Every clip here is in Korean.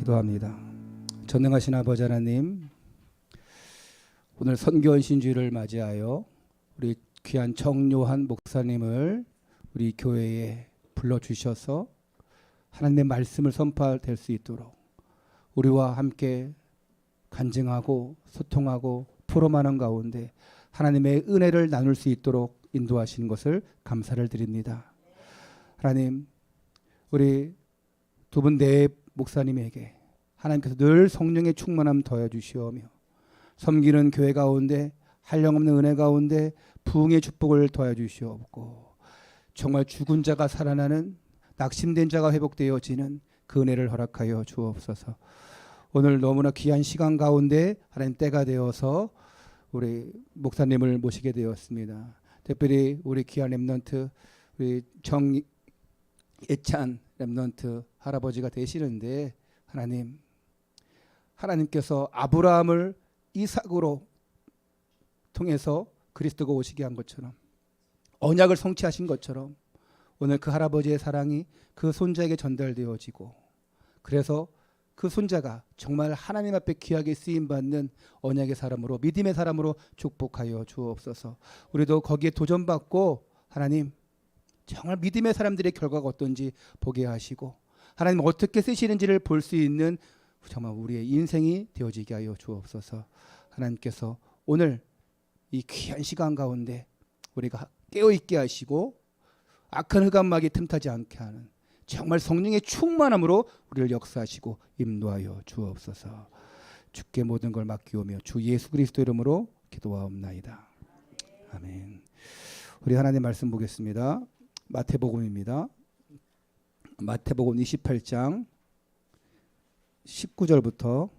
기도합니다. 전능하신 아버지 하나님, 오늘 선교헌신주의를 맞이하여 우리 귀한 정요한 목사님을 우리 교회에 불러주셔서 하나님의 말씀을 선포될 수 있도록 우리와 함께 간증하고 소통하고 포럼하는 가운데 하나님의 은혜를 나눌 수 있도록 인도하시는 것을 감사를 드립니다. 하나님, 우리 두 분 네 목사님에게 하나님께서 늘 성령의 충만함 더해 주시오며 섬기는 교회 가운데 한량없는 은혜 가운데 부흥의 축복을 더해 주시옵고 정말 죽은 자가 살아나는 낙심된 자가 회복되어지는 그 은혜를 허락하여 주옵소서. 오늘 너무나 귀한 시간 가운데 하나님 때가 되어서 우리 목사님을 모시게 되었습니다. 특별히 우리 귀한 렘넌트 우리 정예찬 렘넌트 할아버지가 되시는데 하나님께서 아브라함을 이삭으로 통해서 그리스도가 오시게 한 것처럼 언약을 성취하신 것처럼 오늘 그 할아버지의 사랑이 그 손자에게 전달되어지고 그래서 그 손자가 정말 하나님 앞에 귀하게 쓰임받는 언약의 사람으로 믿음의 사람으로 축복하여 주옵소서. 우리도 거기에 도전받고 하나님 정말 믿음의 사람들의 결과가 어떤지 보게 하시고 하나님 어떻게 쓰시는지를 볼 수 있는 정말 우리의 인생이 되어지게 하여 주옵소서. 하나님께서 오늘 이 귀한 시간 가운데 우리가 깨어있게 하시고 악한 흑암막이 틈타지 않게 하는 정말 성령의 충만함으로 우리를 역사하시고 인도하여 주옵소서. 주께 모든 걸 맡기오며 주 예수 그리스도 이름으로 기도하옵나이다. 아멘. 우리 하나님 말씀 보겠습니다. 마태복음입니다. 마태복음 28장 19절부터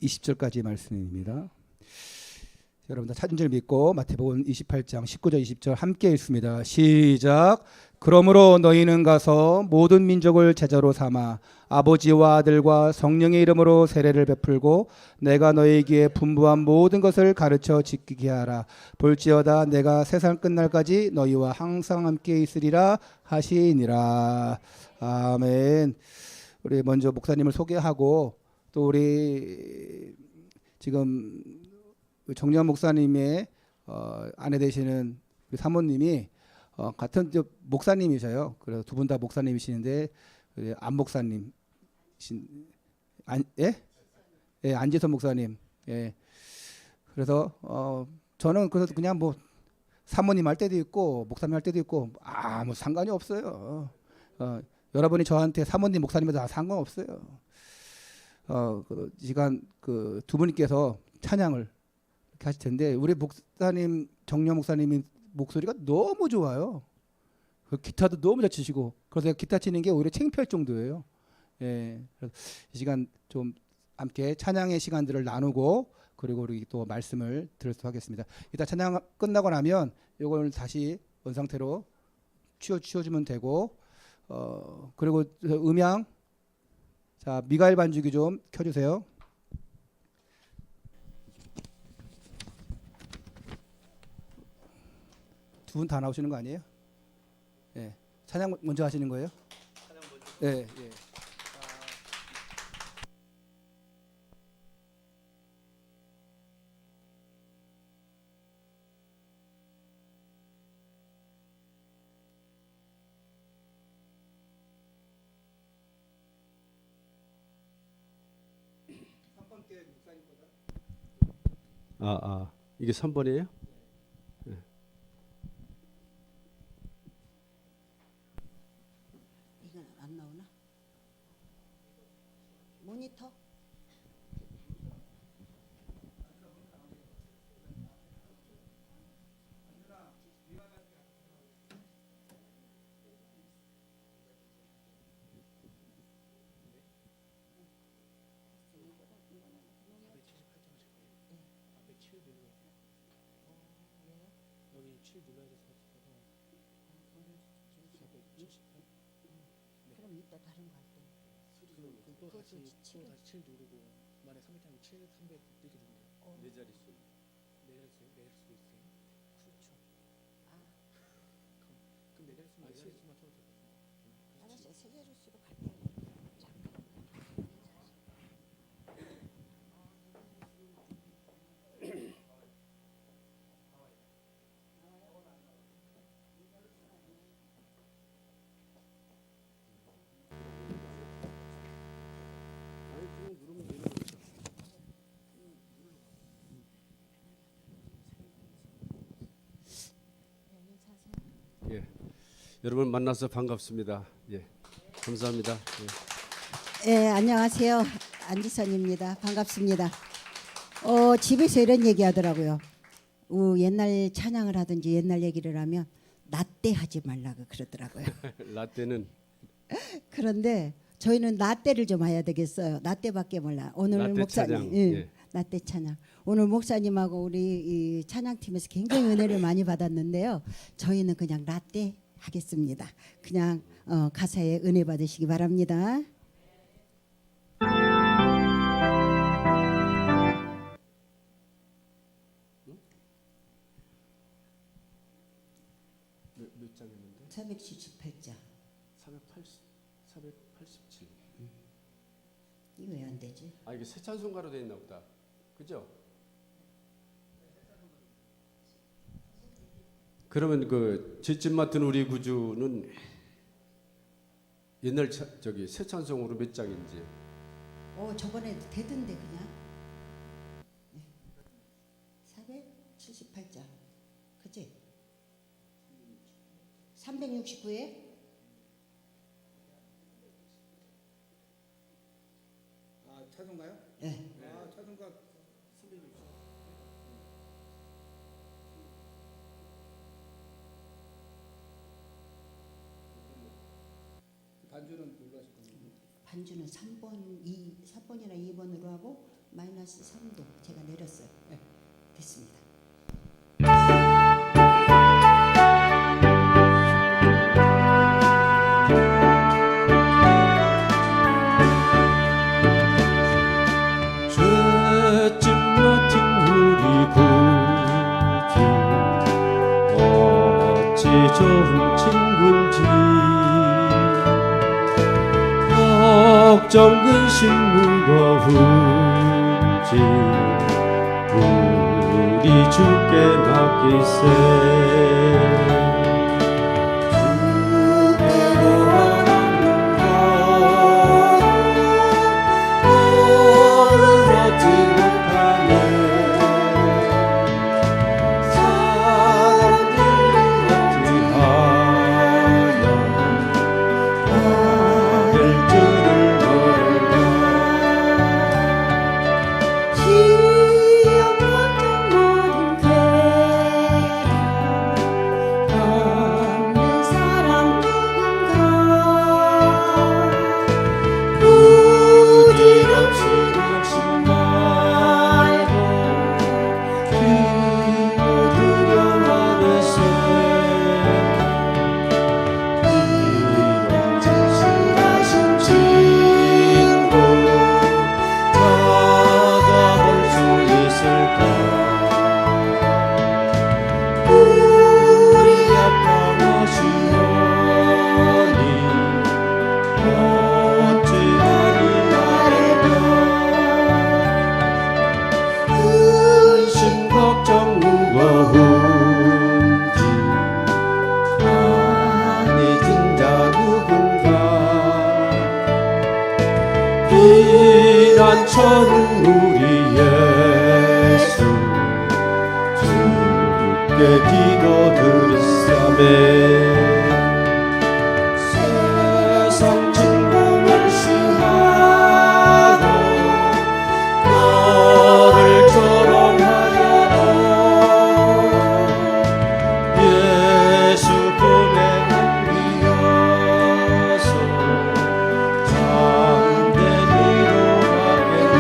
20절까지 말씀입니다. 여러분 다 찾은 줄 믿고 마태복음 28장 19절 20절 함께 읽습니다. 시작. 그러므로 너희는 가서 모든 민족을 제자로 삼아 아버지와 아들과 성령의 이름으로 세례를 베풀고 내가 너희에게 분부한 모든 것을 가르쳐 지키게 하라. 볼지어다 내가 세상 끝날까지 너희와 항상 함께 있으리라 하시니라. 아멘. 우리 먼저 목사님을 소개하고 또 우리 지금 정요한 목사님의 아내 되시는 우리 사모님이 같은 목사님이셔요. 그래서 두 분 다 목사님이시는데 안 목사님, 예, 안지선 목사님. 예. 그래서 저는 그래서 그냥 뭐 사모님 할 때도 있고 목사님 할 때도 있고 아무 상관이 없어요. 여러분이 저한테 사모님, 목사님에도 다 상관없어요. 그 시간 그 두 분께서 찬양을 하실 텐데 우리 목사님 정요 목사님이 목소리가 너무 좋아요. 그 기타도 너무 잘 치시고 그래서 기타 치는 게 오히려 창피할 정도예요. 예, 그래서 이 시간 좀 함께 찬양의 시간들을 나누고 그리고 우리 또 말씀을 들도록 하겠습니다. 이따 찬양 끝나고 나면 이걸 다시 원 상태로 치워주면 되고 그리고 음향 자 미가엘 반주기 좀 켜주세요. 두 분 다 나오시는 거 아니에요? 예. 찬양 먼저 하시는 거예요? 찬양 먼저. 예, 예. 이게 3번이에요? 이건 안 나오나? 모니터? 그럼 이따 다른 거 할 때. 또 다시 7 누르고 만약 300 7 300 이렇게 된대요. 네 자릿수. 내릴 수 있어요. 그렇죠. 아, 그럼 네 자릿수만 쳐도 되거든요. 알았어요. 세 자릿수로 갈게요. 잠깐. 여러분 만나서 반갑습니다. 예, 감사합니다. 예. 예, 안녕하세요. 안지선입니다. 반갑습니다. 집에서 이런 얘기 하더라고요. 옛날 찬양을 하든지 옛날 얘기를 하면 라떼 하지 말라고 그러더라고요. 라떼는 그런데 저희는 라떼를 좀 해야 되겠어요. 라떼밖에 몰라. 오늘 라떼 목사님, 찬양, 예, 예. 라떼 찬양. 오늘 목사님하고 우리 이 찬양팀에서 굉장히 은혜를 많이 받았는데요. 저희는 그냥 라떼 하겠습니다. 그냥 가사에 은혜 받으시기 바랍니다. 몇 장이었는데? 478장. 487. 이거 왜 안 되지? 아 이게 새 찬송가로 돼 있나 보다. 그죠? 그러면 그 뒷집 맡은 우리 구주는 옛날 저기 새 찬송으로 몇 장인지. 저번에 되던데 그냥. 네. 478장. 그치? 369에 아, 찬송가요? 네. 아, 찬송가 반주는 뭘로 하실 겁니까? 반주는 4번이나 2번으로 하고 마이너스 3도 제가 내렸어요. 네. 됐습니다. 죄집 맡은 우리 구주 어찌 좋은 친구인지 걱정 근심 무거운지 우리 주께 맡기세 주께로 하는 얻지 못하네 사람들이 어찌하여 받을 줄을 몰라 시험 걱정 모든 괴로움 없는 사람 누군가 부질없이 욕심 말고 기도드려 하겠세 이런 진실하신 친구 찾아볼 수 있을까 우리 아빠 모시오니 어찌하니 말해도 근심 걱정 무거운지 아니진 자 누군가 피난처는 우리 예수 주께 기도드리사매 세상 친구를 시하고 너를 조롱하여도 예수 품에 안기어서 참된 위로하겠네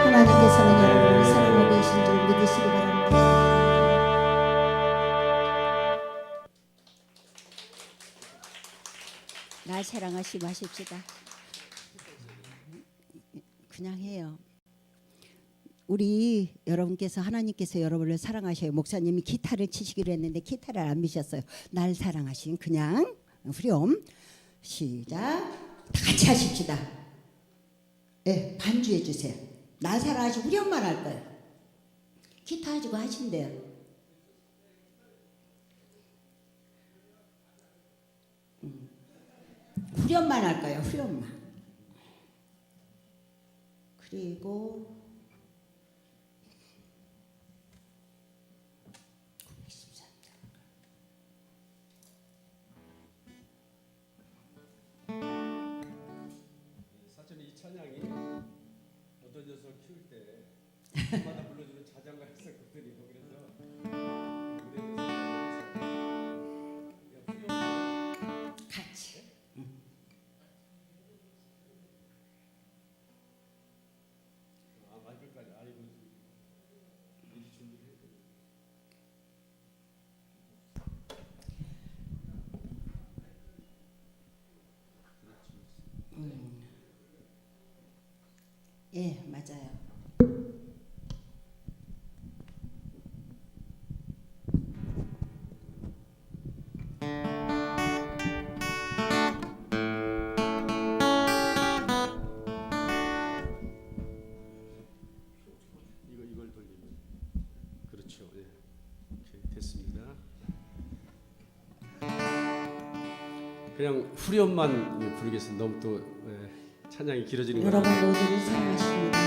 하나님께서는 여러분을 사랑하고 계신 줄 믿으시기 바랍니다. 날 사랑하시 마십시다. 그냥 해요. 우리 여러분께서 하나님께서 여러분을 사랑하셔요. 목사님이 기타를 치시기로 했는데 기타를 안 미셨어요. 날 사랑하신 그냥 후렴 시작 다 같이 하십시다. 네, 반주해 주세요. 날 사랑하신 후렴만 할 거예요. 기타 가지고 하신대요. 후렴만 할 거예요. 후렴만. 그리고 913장 맞아요. 이걸 돌리면 그렇죠. 예. 오케이, 됐습니다. 그냥 후렴만 부르겠습니다. 너무 또 찬양이 길어지는 여러분 거라서. 모두를 사랑하십니다.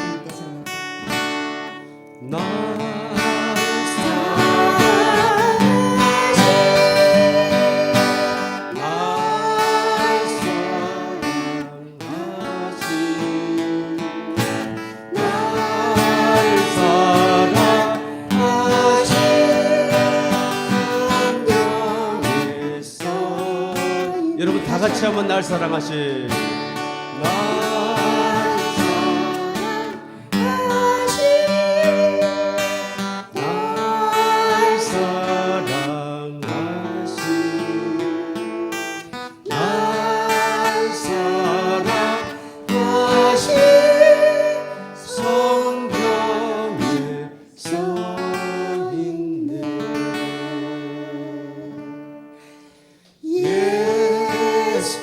하나님께서 여러분 다 같이 한번 날 사랑하시.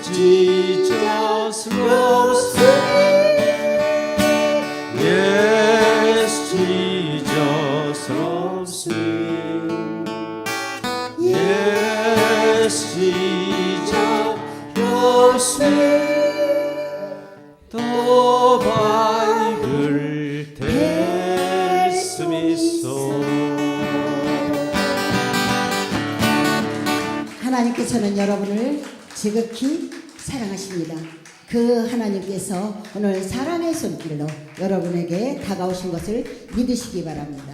Jesus loves me. Yes, Jesus loves me. Yes, Jesus loves me. 또 바이블 됐음이소. 하나님께서는 여러분을 지극히 사랑하십니다. 그 하나님께서 오늘 사랑의 손길로 여러분에게 다가오신 것을 믿으시기 바랍니다.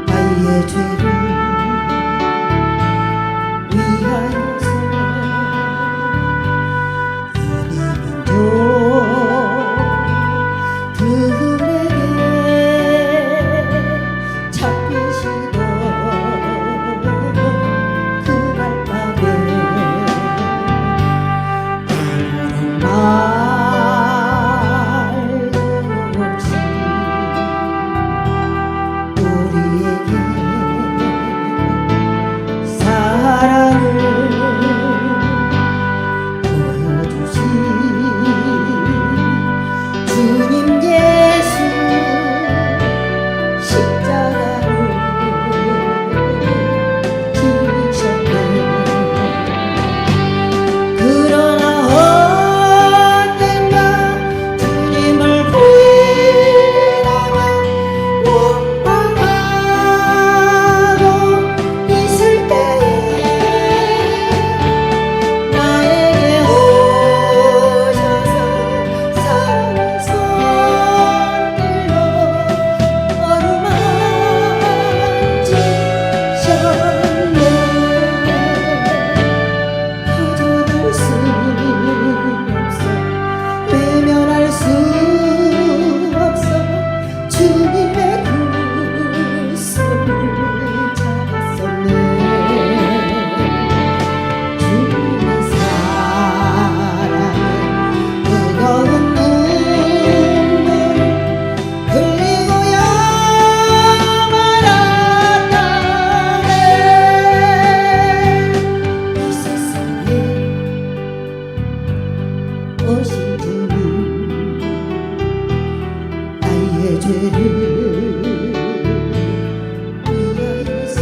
나의 죄를 위하여서 이민족 들에게 잡히시던 그날 밤에 아무런 말도 없이 우리에게 사랑을 보여주신 주님 예수 십자가를 지셨네. 그러나 언젠가 주님을 부인하며 원망하고 있을 때에 나에게 오셔서 사랑의 손길로 어루만지셨네. 거절할 수 없어, 외면할 수 없어. 주님의 그 손을 잡았었네. 주님의 사랑에 뜨거운 눈물을 흘리고야 말았다네. 이 세상에 오신 주님 나의 죄를 위하여서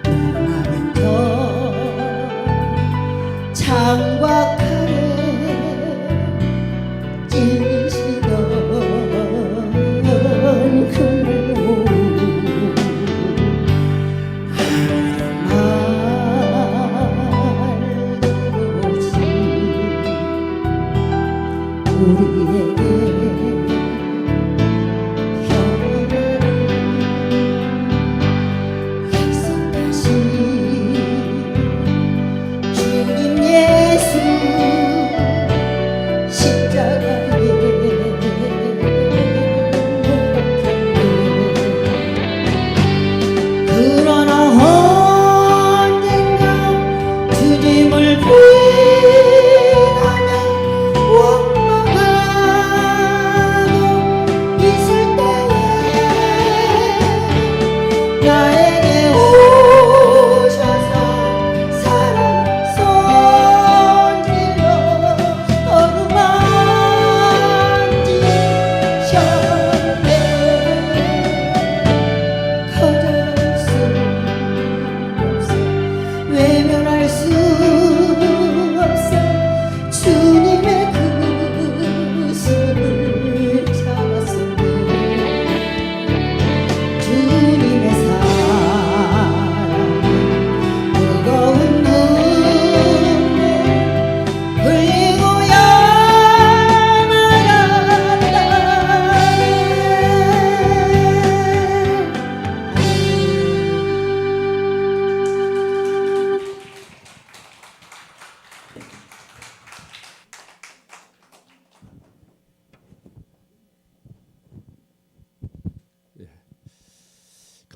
몸하면 더 창과 칼에 찔리시던 그날 오후 말도 없이 우리에게 평안을 약속하신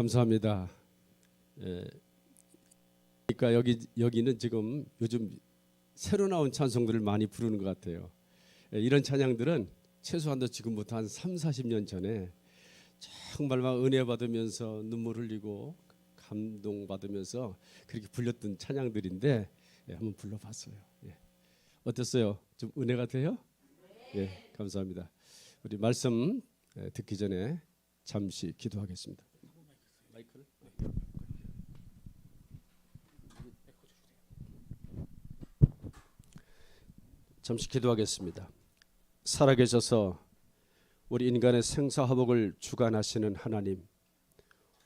감사합니다. 그러니까 여기는 지금 요즘 새로 나온 찬송들을 많이 부르는 것 같아요. 이런 찬양들은 최소한도 지금부터 한 3, 40년 전에 정말 막 은혜 받으면서 눈물 흘리고 감동 받으면서 그렇게 불렸던 찬양들인데 한번 불러봤어요. 어땠어요? 좀 은혜가 돼요? 감사합니다. 우리 말씀 듣기 전에 잠시 기도하겠습니다. 마이크를? 잠시 기도하겠습니다. 살아계셔서 우리 인간의 생사화복을 주관하시는 하나님,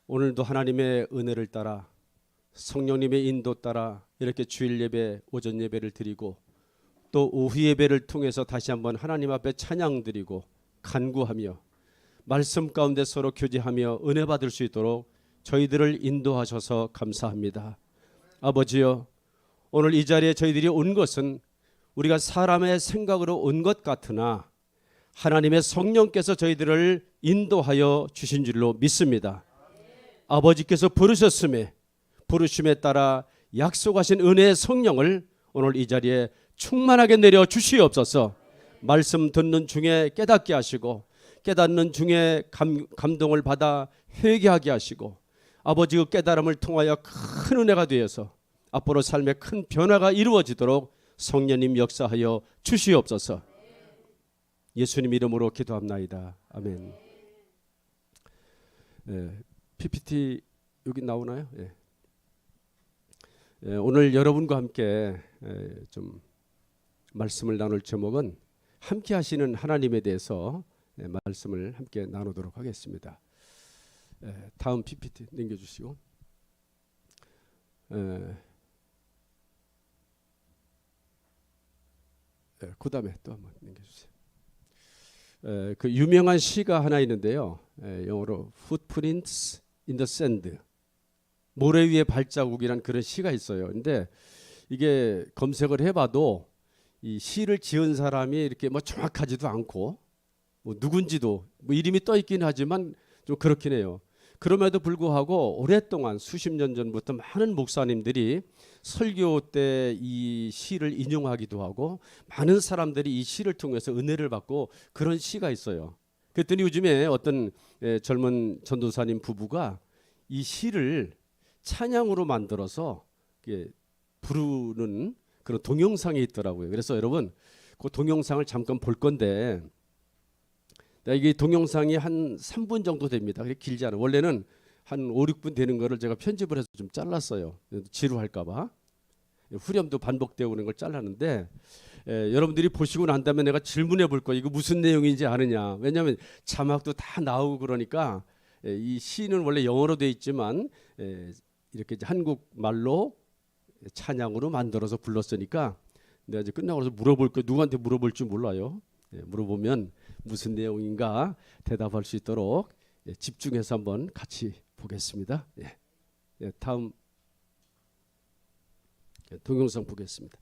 오늘도 하나님의 은혜를 따라 성령님의 인도 따라 이렇게 주일 예배, 오전 예배를 드리고 또 오후 예배를 통해서 다시 한번 하나님 앞에 찬양 드리고 간구하며 말씀 가운데 서로 교제하며 은혜 받을 수 있도록 저희들을 인도하셔서 감사합니다. 아버지여, 오늘 이 자리에 저희들이 온 것은 우리가 사람의 생각으로 온 것 같으나 하나님의 성령께서 저희들을 인도하여 주신 줄로 믿습니다. 아버지께서 부르심에 따라 약속하신 은혜의 성령을 오늘 이 자리에 충만하게 내려 주시옵소서. 말씀 듣는 중에 깨닫게 하시고 깨닫는 중에 감동을 받아 회개하게 하시고 아버지 그 깨달음을 통하여 큰 은혜가 되어서 앞으로 삶에 큰 변화가 이루어지도록 성령님 역사하여 주시옵소서. 예수님 이름으로 기도합나이다. 아멘. PPT 여기 나오나요? 오늘 여러분과 함께 좀 말씀을 나눌 제목은 함께 하시는 하나님에 대해서 말씀을 함께 나누도록 하겠습니다. 다음 PPT 넘겨주시고 그 다음에 또 한번 넘겨주세요. 그 유명한 시가 하나 있는데요. 영어로 Footprints in the Sand, 모래 위에 발자국이란 그런 시가 있어요. 근데 이게 검색을 해봐도 이 시를 지은 사람이 이렇게 뭐 정확하지도 않고 뭐 누군지도 뭐 이름이 떠 있긴 하지만 좀 그렇긴 해요. 그럼에도 불구하고 오랫동안 수십 년 전부터 많은 목사님들이 설교 때 이 시를 인용하기도 하고 많은 사람들이 이 시를 통해서 은혜를 받고 그런 시가 있어요. 그랬더니 요즘에 어떤 젊은 전도사님 부부가 이 시를 찬양으로 만들어서 부르는 그런 동영상이 있더라고요. 그래서 여러분 그 동영상을 잠깐 볼 건데 이게 동영상이 한 3분 정도 됩니다. 그렇게 길지 않아요. 원래는 한 5, 6분 되는 거를 제가 편집을 해서 좀 잘랐어요. 지루할까 봐. 후렴도 반복되고 오는 걸 잘랐는데 여러분들이 보시고 난 다음에 내가 질문해 볼 거예요. 이거 무슨 내용인지 아느냐. 왜냐하면 자막도 다 나오고 그러니까 이 시는 원래 영어로 돼 있지만 이렇게 한국말로 찬양으로 만들어서 불렀으니까 내가 이제 끝나고 나서 물어볼 거예요. 누구한테 물어볼지 몰라요. 물어보면 무슨 내용인가 대답할 수 있도록 집중해서 한번 같이 보겠습니다. 다음 동영상 보겠습니다.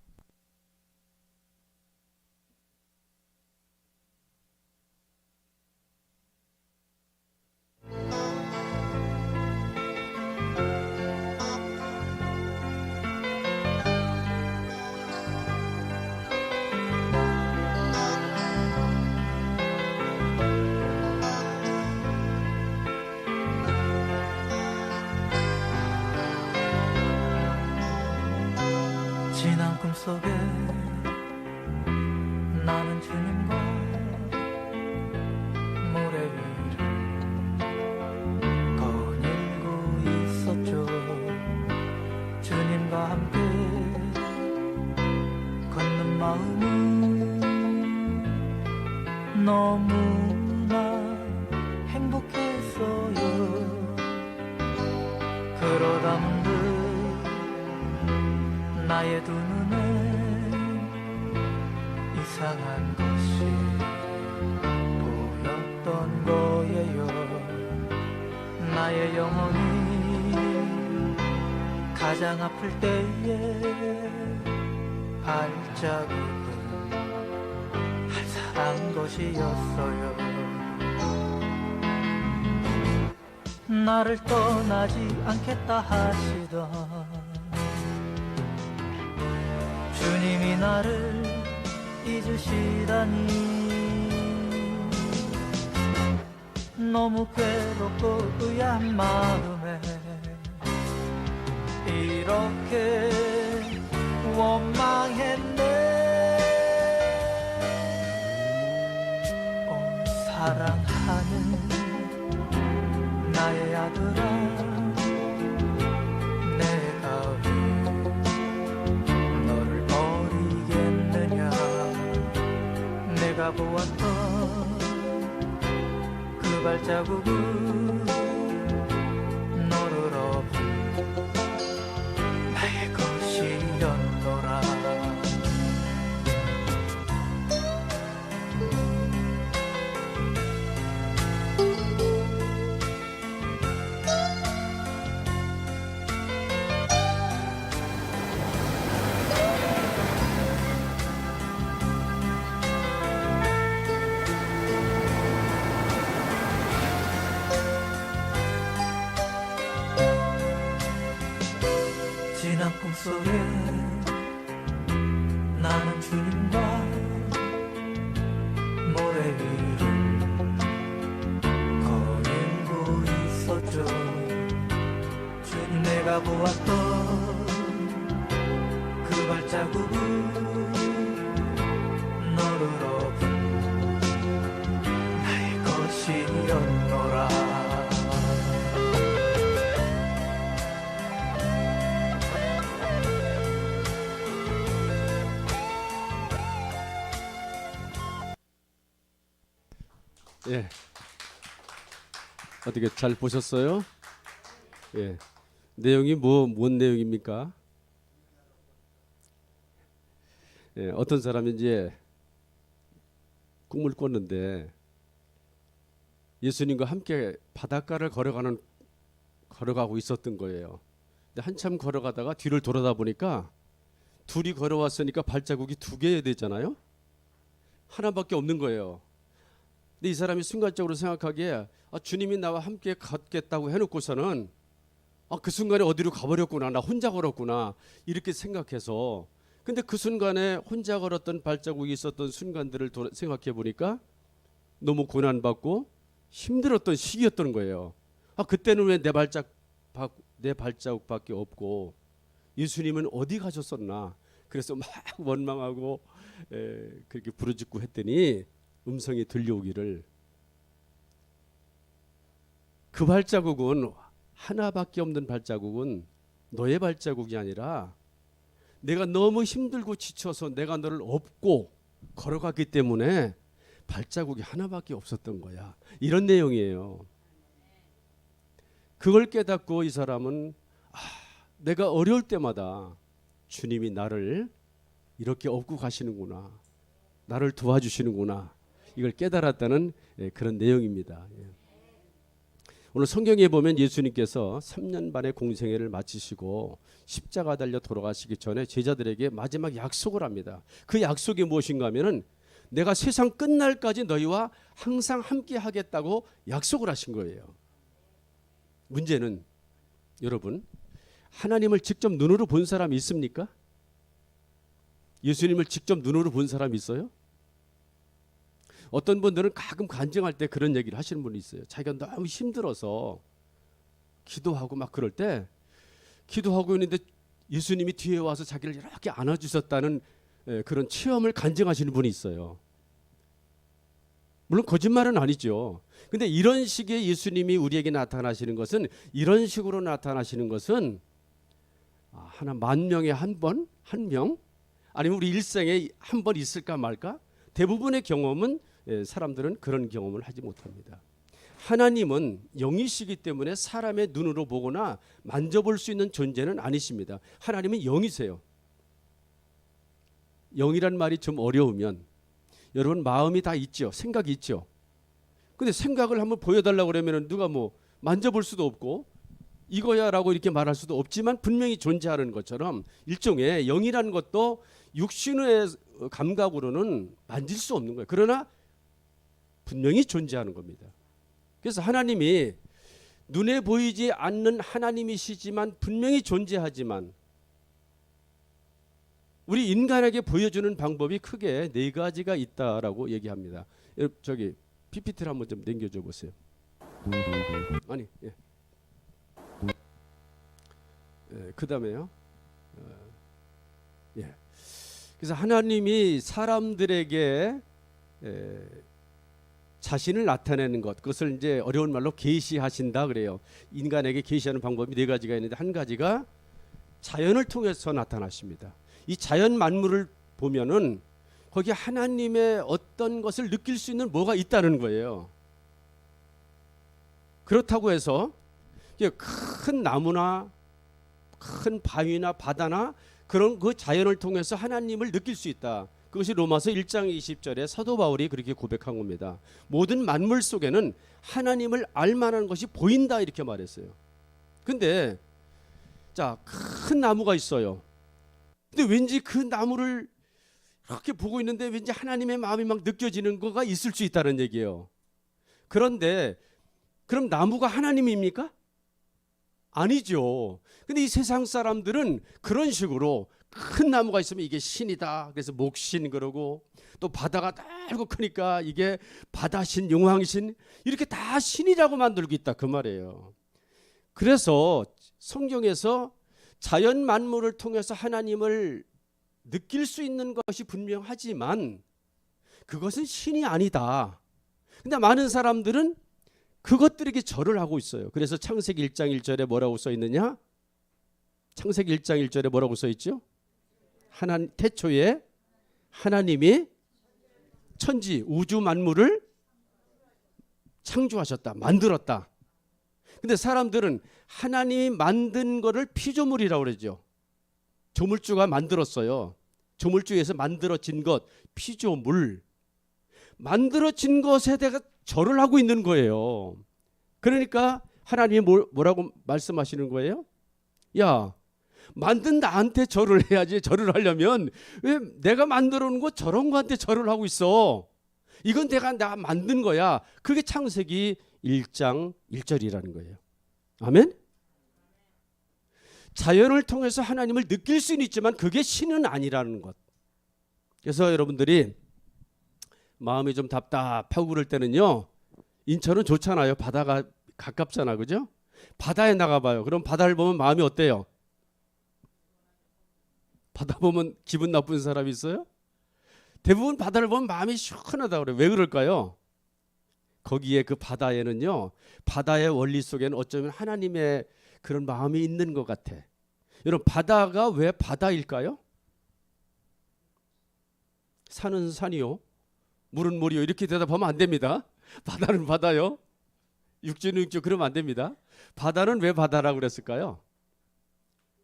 지난 꿈속에 나는 주님과 모래 위를 거닐고 있었죠. 주님과 함께 걷는 마음은 너무나 행복했어요. 그러다 문득 나의 두 눈에 이상한 것이 보였던 거예요. 나의 영혼이 가장 아플 때에 발자국은 알사한 것이었어요. 나를 떠나지 않겠다 하시던 주님이 나를 잊으시다니 너무 괴롭고 의아한 마음에 이렇게 원망했네. 사랑하는 나의 아들아, 내가 왜 너를 버리겠느냐. 내가 보았던 그 발자국은 너를 엎은 나의 것이었노라. 지난 꿈속에 나는 주님과 모래 위를 거닐고 있었죠. 주님 내가 보았던 그 발자국은 너를 엎은 나의 것이었노라. 예. 어떻게 잘 보셨어요? 예. 내용이 뭔 내용입니까? 예, 어떤 사람이 이제 꿈을 꿨는데 예수님과 함께 바닷가를 걸어가고 있었던 거예요. 근데 한참 걸어가다가 뒤를 돌아다 보니까 둘이 걸어왔으니까 발자국이 두 개 되잖아요. 하나밖에 없는 거예요. 근데 이 사람이 순간적으로 생각하기에 주님이 나와 함께 걷겠다고 해놓고서는 그 순간에 어디로 가버렸구나, 나 혼자 걸었구나 이렇게 생각해서, 근데 그 순간에 혼자 걸었던 발자국이 있었던 순간들을 생각해 보니까 너무 고난받고 힘들었던 시기였던 거예요. 그때는 왜 내 발자국밖에 없고 예수님은 어디 가셨었나. 그래서 막 원망하고 그렇게 부르짖고 했더니 음성이 들려오기를, 그 발자국은 하나밖에 없는 발자국은 너의 발자국이 아니라 내가 너무 힘들고 지쳐서 내가 너를 업고 걸어갔기 때문에 발자국이 하나밖에 없었던 거야. 이런 내용이에요. 그걸 깨닫고 이 사람은 내가 어려울 때마다 주님이 나를 이렇게 업고 가시는구나, 나를 도와주시는구나, 이걸 깨달았다는 그런 내용입니다. 오늘 성경에 보면 예수님께서 3년 반의 공생애를 마치시고 십자가 달려 돌아가시기 전에 제자들에게 마지막 약속을 합니다. 그 약속이 무엇인가 하면은 내가 세상 끝날까지 너희와 항상 함께 하겠다고 약속을 하신 거예요. 문제는 여러분, 하나님을 직접 눈으로 본 사람이 있습니까? 예수님을 직접 눈으로 본 사람이 있어요? 어떤 분들은 가끔 간증할 때 그런 얘기를 하시는 분이 있어요. 자기가 너무 힘들어서 기도하고 막 그럴 때, 기도하고 있는데 예수님이 뒤에 와서 자기를 이렇게 안아주셨다는 그런 체험을 간증하시는 분이 있어요. 물론 거짓말은 아니죠. 근데 이런 식의 예수님이 우리에게 나타나시는 것은, 이런 식으로 나타나시는 것은 하나 만 명에 한 번, 한 명, 아니면 우리 일생에 한 번 있을까 말까? 대부분의 경험은 사람들은 그런 경험을 하지 못합니다. 하나님은 영이시기 때문에 사람의 눈으로 보거나 만져볼 수 있는 존재는 아니십니다. 하나님은 영이세요. 영이란 말이 좀 어려우면, 여러분 마음이 다 있죠. 생각이 있죠. 근데 생각을 한번 보여달라고 그러면 누가 뭐 만져볼 수도 없고 이거야 라고 이렇게 말할 수도 없지만 분명히 존재하는 것처럼, 일종의 영이라는 것도 육신의 감각으로는 만질 수 없는 거예요. 그러나 분명히 존재하는 겁니다. 그래서 하나님이 눈에 보이지 않는 하나님이시지만 분명히 존재하지만 우리 인간에게 보여주는 방법이 크게 네 가지가 있다라고 얘기합니다. 저기 PPT를 한번 좀 넘겨줘 보세요. 아니, 예. 그다음에요. 예. 그래서 하나님이 사람들에게 자신을 나타내는 것, 그것을 이제 어려운 말로 계시하신다 그래요. 인간에게 계시하는 방법이 네 가지가 있는데 한 가지가 자연을 통해서 나타나십니다. 이 자연 만물을 보면은 거기 하나님의 어떤 것을 느낄 수 있는 뭐가 있다는 거예요. 그렇다고 해서 큰 나무나 큰 바위나 바다나 그런 그 자연을 통해서 하나님을 느낄 수 있다. 그것이 로마서 1장 20절에 사도 바울이 그렇게 고백한 겁니다. 모든 만물 속에는 하나님을 알만한 것이 보인다 이렇게 말했어요. 근데 자, 큰 나무가 있어요. 근데 왠지 그 나무를 이렇게 보고 있는데 왠지 하나님의 마음이 막 느껴지는 거가 있을 수 있다는 얘기예요. 그런데 그럼 나무가 하나님입니까? 아니죠. 근데 이 세상 사람들은 그런 식으로 큰 나무가 있으면 이게 신이다. 그래서 목신 그러고 또 바다가 넓고 크니까 이게 바다신, 용왕신 이렇게 다 신이라고 만들고 있다 그 말이에요. 그래서 성경에서 자연 만물을 통해서 하나님을 느낄 수 있는 것이 분명하지만 그것은 신이 아니다. 근데 많은 사람들은 그것들에게 절을 하고 있어요. 그래서 창세기 1장 1절에 뭐라고 써 있느냐? 창세기 1장 1절에 뭐라고 써 있죠? 태초에 하나님이 천지 우주 만물을 창조하셨다. 만들었다. 근데 사람들은 하나님이 만든 거를 피조물이라고 그러죠. 조물주가 만들었어요. 조물주에서 만들어진 것, 피조물. 만들어진 것에 대해 절을 하고 있는 거예요. 그러니까 하나님이 뭐라고 말씀하시는 거예요? 야, 만든 나한테 절을 해야지. 절을 하려면 왜 내가 만들어 놓은 거 저런 거한테 절을 하고 있어? 이건 내가 만든 거야. 그게 창세기 1장 1절이라는 거예요. 아멘? 자연을 통해서 하나님을 느낄 수는 있지만 그게 신은 아니라는 것. 그래서 여러분들이 마음이 좀 답답하고 그럴 때는요, 인천은 좋잖아요. 바다가 가깝잖아, 그죠? 바다에 나가봐요. 그럼 바다를 보면 마음이 어때요? 바다 보면 기분 나쁜 사람이 있어요? 대부분 바다를 보면 마음이 시원하다고 그래요. 왜 그럴까요? 거기에 그 바다에는요, 바다의 원리 속에는 어쩌면 하나님의 그런 마음이 있는 것 같아. 여러분, 바다가 왜 바다일까요? 산은 산이요, 물은 물이요, 이렇게 대답하면 안 됩니다. 바다는 바다요, 육지는 육지, 그러면 안 됩니다. 바다는 왜 바다라고 그랬을까요?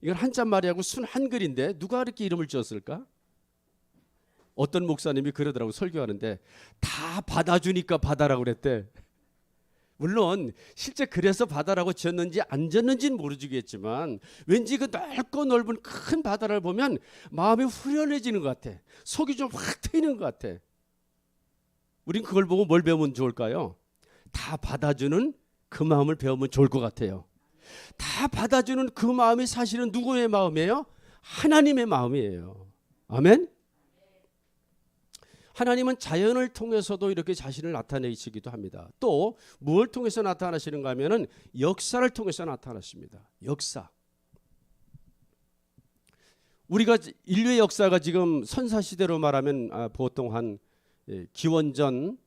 이건 한자말이하고 순 한글인데 누가 이렇게 이름을 지었을까? 어떤 목사님이 그러더라고, 설교하는데 다 받아주니까 바다라고 그랬대. 물론 실제 그래서 바다라고 지었는지 안 지었는지는 모르겠지만 왠지 그 넓고 넓은 큰 바다를 보면 마음이 후련해지는 것 같아. 속이 좀 확 트이는 것 같아. 우린 그걸 보고 뭘 배우면 좋을까요? 다 받아주는 그 마음을 배우면 좋을 것 같아요. 다 받아주는 그 마음이 사실은 누구의 마음이에요? 하나님의 마음이에요. 아멘? 하나님은 자연을 통해서도 이렇게 자신을 나타내시기도 합니다. 또 무엇을 통해서 나타나시는가 하면은 역사를 통해서 나타나십니다. 역사. 우리가 인류의 역사가 지금 선사시대로 말하면 보통 한 기원전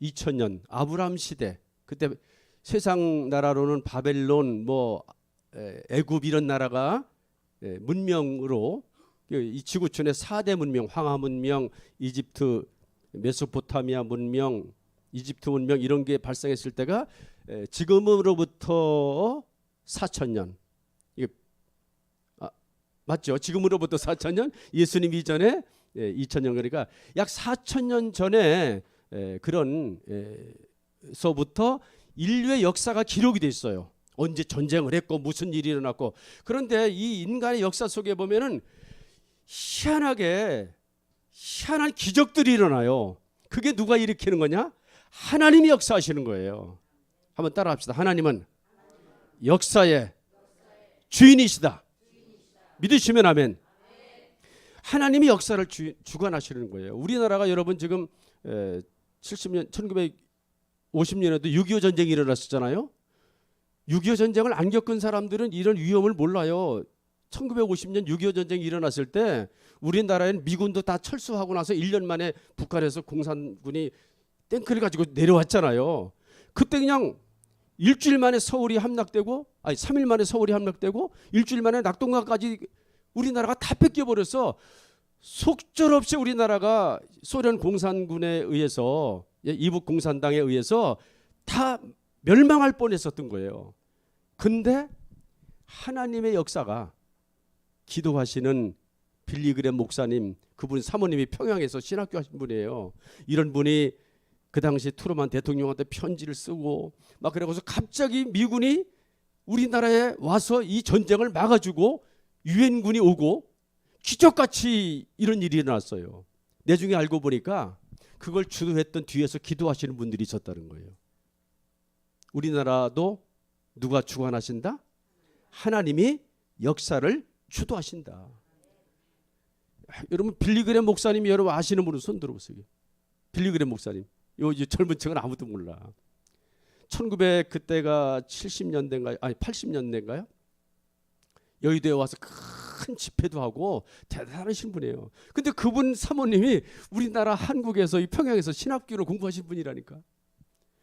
2000년 아브라함 시대, 그때 세상 나라로는 바벨론, 애굽 이런 나라가 문명으로 이 지구촌의 4대 문명, 황하 문명, 이집트, 메소포타미아 문명, 이집트 문명 이런 게 발생했을 때가 지금으로부터 4,000년. 이게 맞죠? 지금으로부터 4,000년, 예수님 이전에 2,000년, 그러니까 약 4,000년 전에 그런 서부터 인류의 역사가 기록이 돼 있어요. 언제 전쟁을 했고 무슨 일이 일어났고. 그런데 이 인간의 역사 속에 보면은 희한한 기적들이 일어나요. 그게 누가 일으키는 거냐? 하나님이 역사하시는 거예요. 한번 따라합시다. 하나님은 역사의 주인이시다. 믿으시면 아멘. 하나님이 역사를 주관하시는 거예요. 우리나라가 여러분 지금 70년 1950년에도 6.25 전쟁이 일어났었잖아요. 6.25 전쟁을 안 겪은 사람들은 이런 위험을 몰라요. 1950년 6.25 전쟁이 일어났을 때 우리나라엔 미군도 다 철수하고 나서 1년 만에 북한에서 공산군이 탱크를 가지고 내려왔잖아요. 그때 그냥 일주일 만에 서울이 함락되고, 아니 3일 만에 서울이 함락되고 일주일 만에 낙동강까지 우리나라가 다 뺏겨버려서 속절없이 우리나라가 소련 공산군에 의해서, 이북 공산당에 의해서 다 멸망할 뻔했었던 거예요. 근데 하나님의 역사가 기도하시는 빌리그램 목사님, 그분 사모님이 평양에서 신학교 하신 분이에요. 이런 분이 그 당시 트루만 대통령한테 편지를 쓰고 막 그래서 갑자기 미군이 우리나라에 와서 이 전쟁을 막아주고 유엔군이 오고 기적같이 이런 일이 일어났어요. 나중에 알고 보니까 그걸 주도했던 뒤에서 기도하시는 분들이 있었다는 거예요. 우리나라도 누가 주관하신다? 하나님이 역사를 주도하신다. 여러분 빌리그램 목사님이 여러분 아시는 분은 손 들어보세요. 빌리그램 목사님. 요 젊은 층은 아무도 몰라. 1900 그때가 70년대인가요? 아니 80년대인가요? 여의도에 와서 큰 집회도 하고 대단하신 분이에요. 근데 그분 사모님이 우리나라 한국에서 이 평양에서 신학교를 공부하신 분이라니까.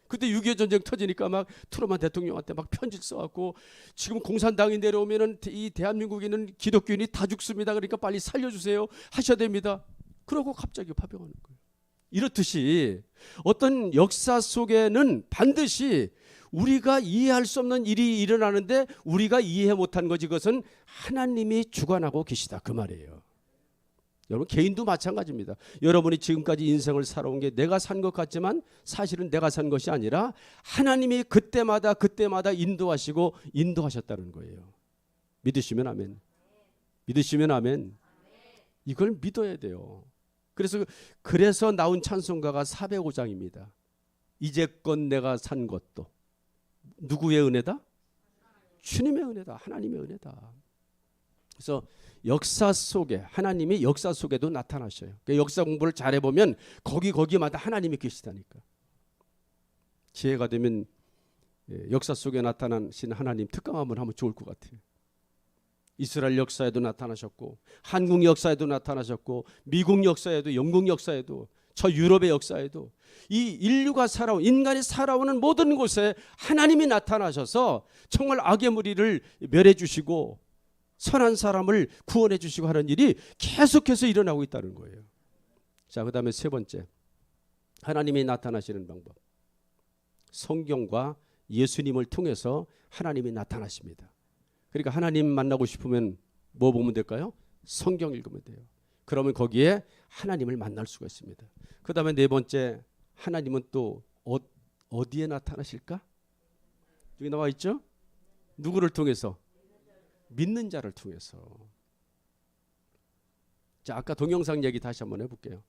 그때 6.25 전쟁 터지니까 막 트루만 대통령한테 막 편지 써갖고 지금 공산당이 내려오면은 이 대한민국에는 기독교인이 다 죽습니다. 그러니까 빨리 살려주세요. 하셔야 됩니다. 그러고 갑자기 파병하는 거예요. 이렇듯이 어떤 역사 속에는 반드시 우리가 이해할 수 없는 일이 일어나는데 우리가 이해 못한 거지, 그것은 하나님이 주관하고 계시다 그 말이에요. 여러분 개인도 마찬가지입니다. 여러분이 지금까지 인생을 살아온 게 내가 산 것 같지만 사실은 내가 산 것이 아니라 하나님이 그때마다 인도하시고 인도하셨다는 거예요. 믿으시면 아멘. 믿으시면 아멘. 이걸 믿어야 돼요. 그래서 나온 찬송가가 405장입니다. 이제껏 내가 산 것도 누구의 은혜다? 주님의 은혜다. 하나님의 은혜다. 그래서 역사 속에 하나님이 역사 속에도 나타나셔요. 그러니까 역사 공부를 잘해보면 거기마다 하나님이 계시다니까. 기회가 되면 역사 속에 나타나신 하나님 특강 한번 하면 좋을 것 같아요. 이스라엘 역사에도 나타나셨고 한국 역사에도 나타나셨고 미국 역사에도 영국 역사에도 저 유럽의 역사에도 이 인류가 살아온 인간이 살아오는 모든 곳에 하나님이 나타나셔서 정말 악의 무리를 멸해 주시고 선한 사람을 구원해 주시고 하는 일이 계속해서 일어나고 있다는 거예요. 자, 그다음에 세 번째, 하나님이 나타나시는 방법. 성경과 예수님을 통해서 하나님이 나타나십니다. 그러니까 하나님 만나고 싶으면 뭐 보면 될까요? 성경 읽으면 돼요. 그러면 거기에 하나님을 만날 수가 있습니다. 그 다음에 네 번째, 하나님은 또 어디에 나타나실까? 여기 나와 있죠? 누구를 통해서? 믿는 자를 통해서. 자, 아까 동영상 얘기 다시 한번 해볼게요.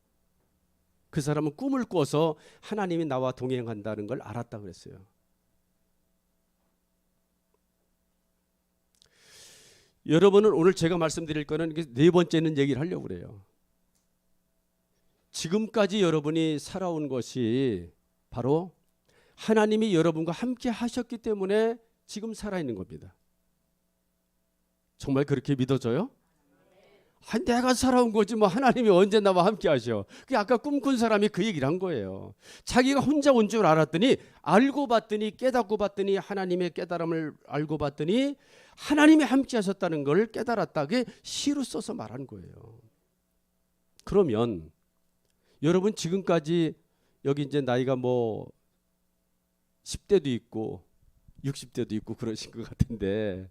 그 사람은 꿈을 꿔서 하나님이 나와 동행한다는 걸 알았다 그랬어요. 여러분은 오늘 제가 말씀드릴 거는 네 번째는 얘기를 하려고 그래요. 지금까지 여러분이 살아온 것이 바로 하나님이 여러분과 함께 하셨기 때문에 지금 살아있는 겁니다. 정말 그렇게 믿어져요? 내가 살아온 거지 뭐 하나님이 언제 나와 함께 하셔. 그 아까 꿈꾼 사람이 그 얘기를 한 거예요. 자기가 혼자 온 줄 알았더니 알고 봤더니 깨닫고 봤더니 하나님의 깨달음을 알고 봤더니 하나님이 함께 하셨다는 걸 깨달았다. 그게 시로 써서 말한 거예요. 그러면 여러분 지금까지 여기 이제 나이가 뭐 10대도 있고 60대도 있고 그러신 것 같은데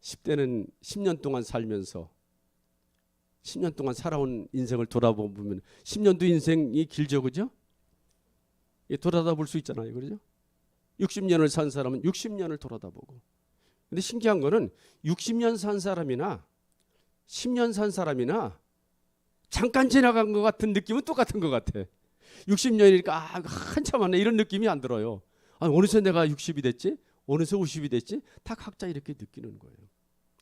10대는 10년 동안 살면서 10년 동안 살아온 인생을 돌아보면 10년도 인생이 길죠, 그죠? 돌아다 볼 수 있잖아요, 그죠? 60년을 산 사람은 60년을 돌아다 보고. 근데 신기한 거는 60년 산 사람이나 10년 산 사람이나 잠깐 지나간 것 같은 느낌은 똑같은 것 같아. 60년이니까 한참 안에 이런 느낌이 안 들어요. 아니, 어느새 내가 60이 됐지? 어느새 50이 됐지? 다 각자 이렇게 느끼는 거예요.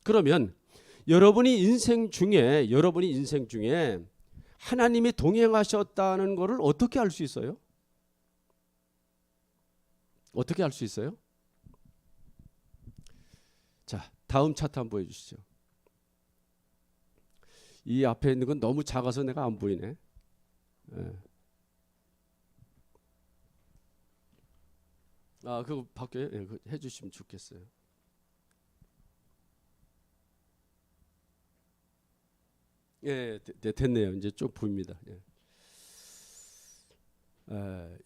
그러면 여러분이 인생 중에 하나님이 동행하셨다는 것을 어떻게 알 수 있어요? 어떻게 알 수 있어요? 자, 다음 차트 한번 보여주시죠. 이 앞에 있는 건 너무 작아서 내가 안 보이네. 예. 아, 그거 바뀌어요? 예, 그거 해주시면 좋겠어요. 예, 됐네요. 이제 좀 보입니다. 예.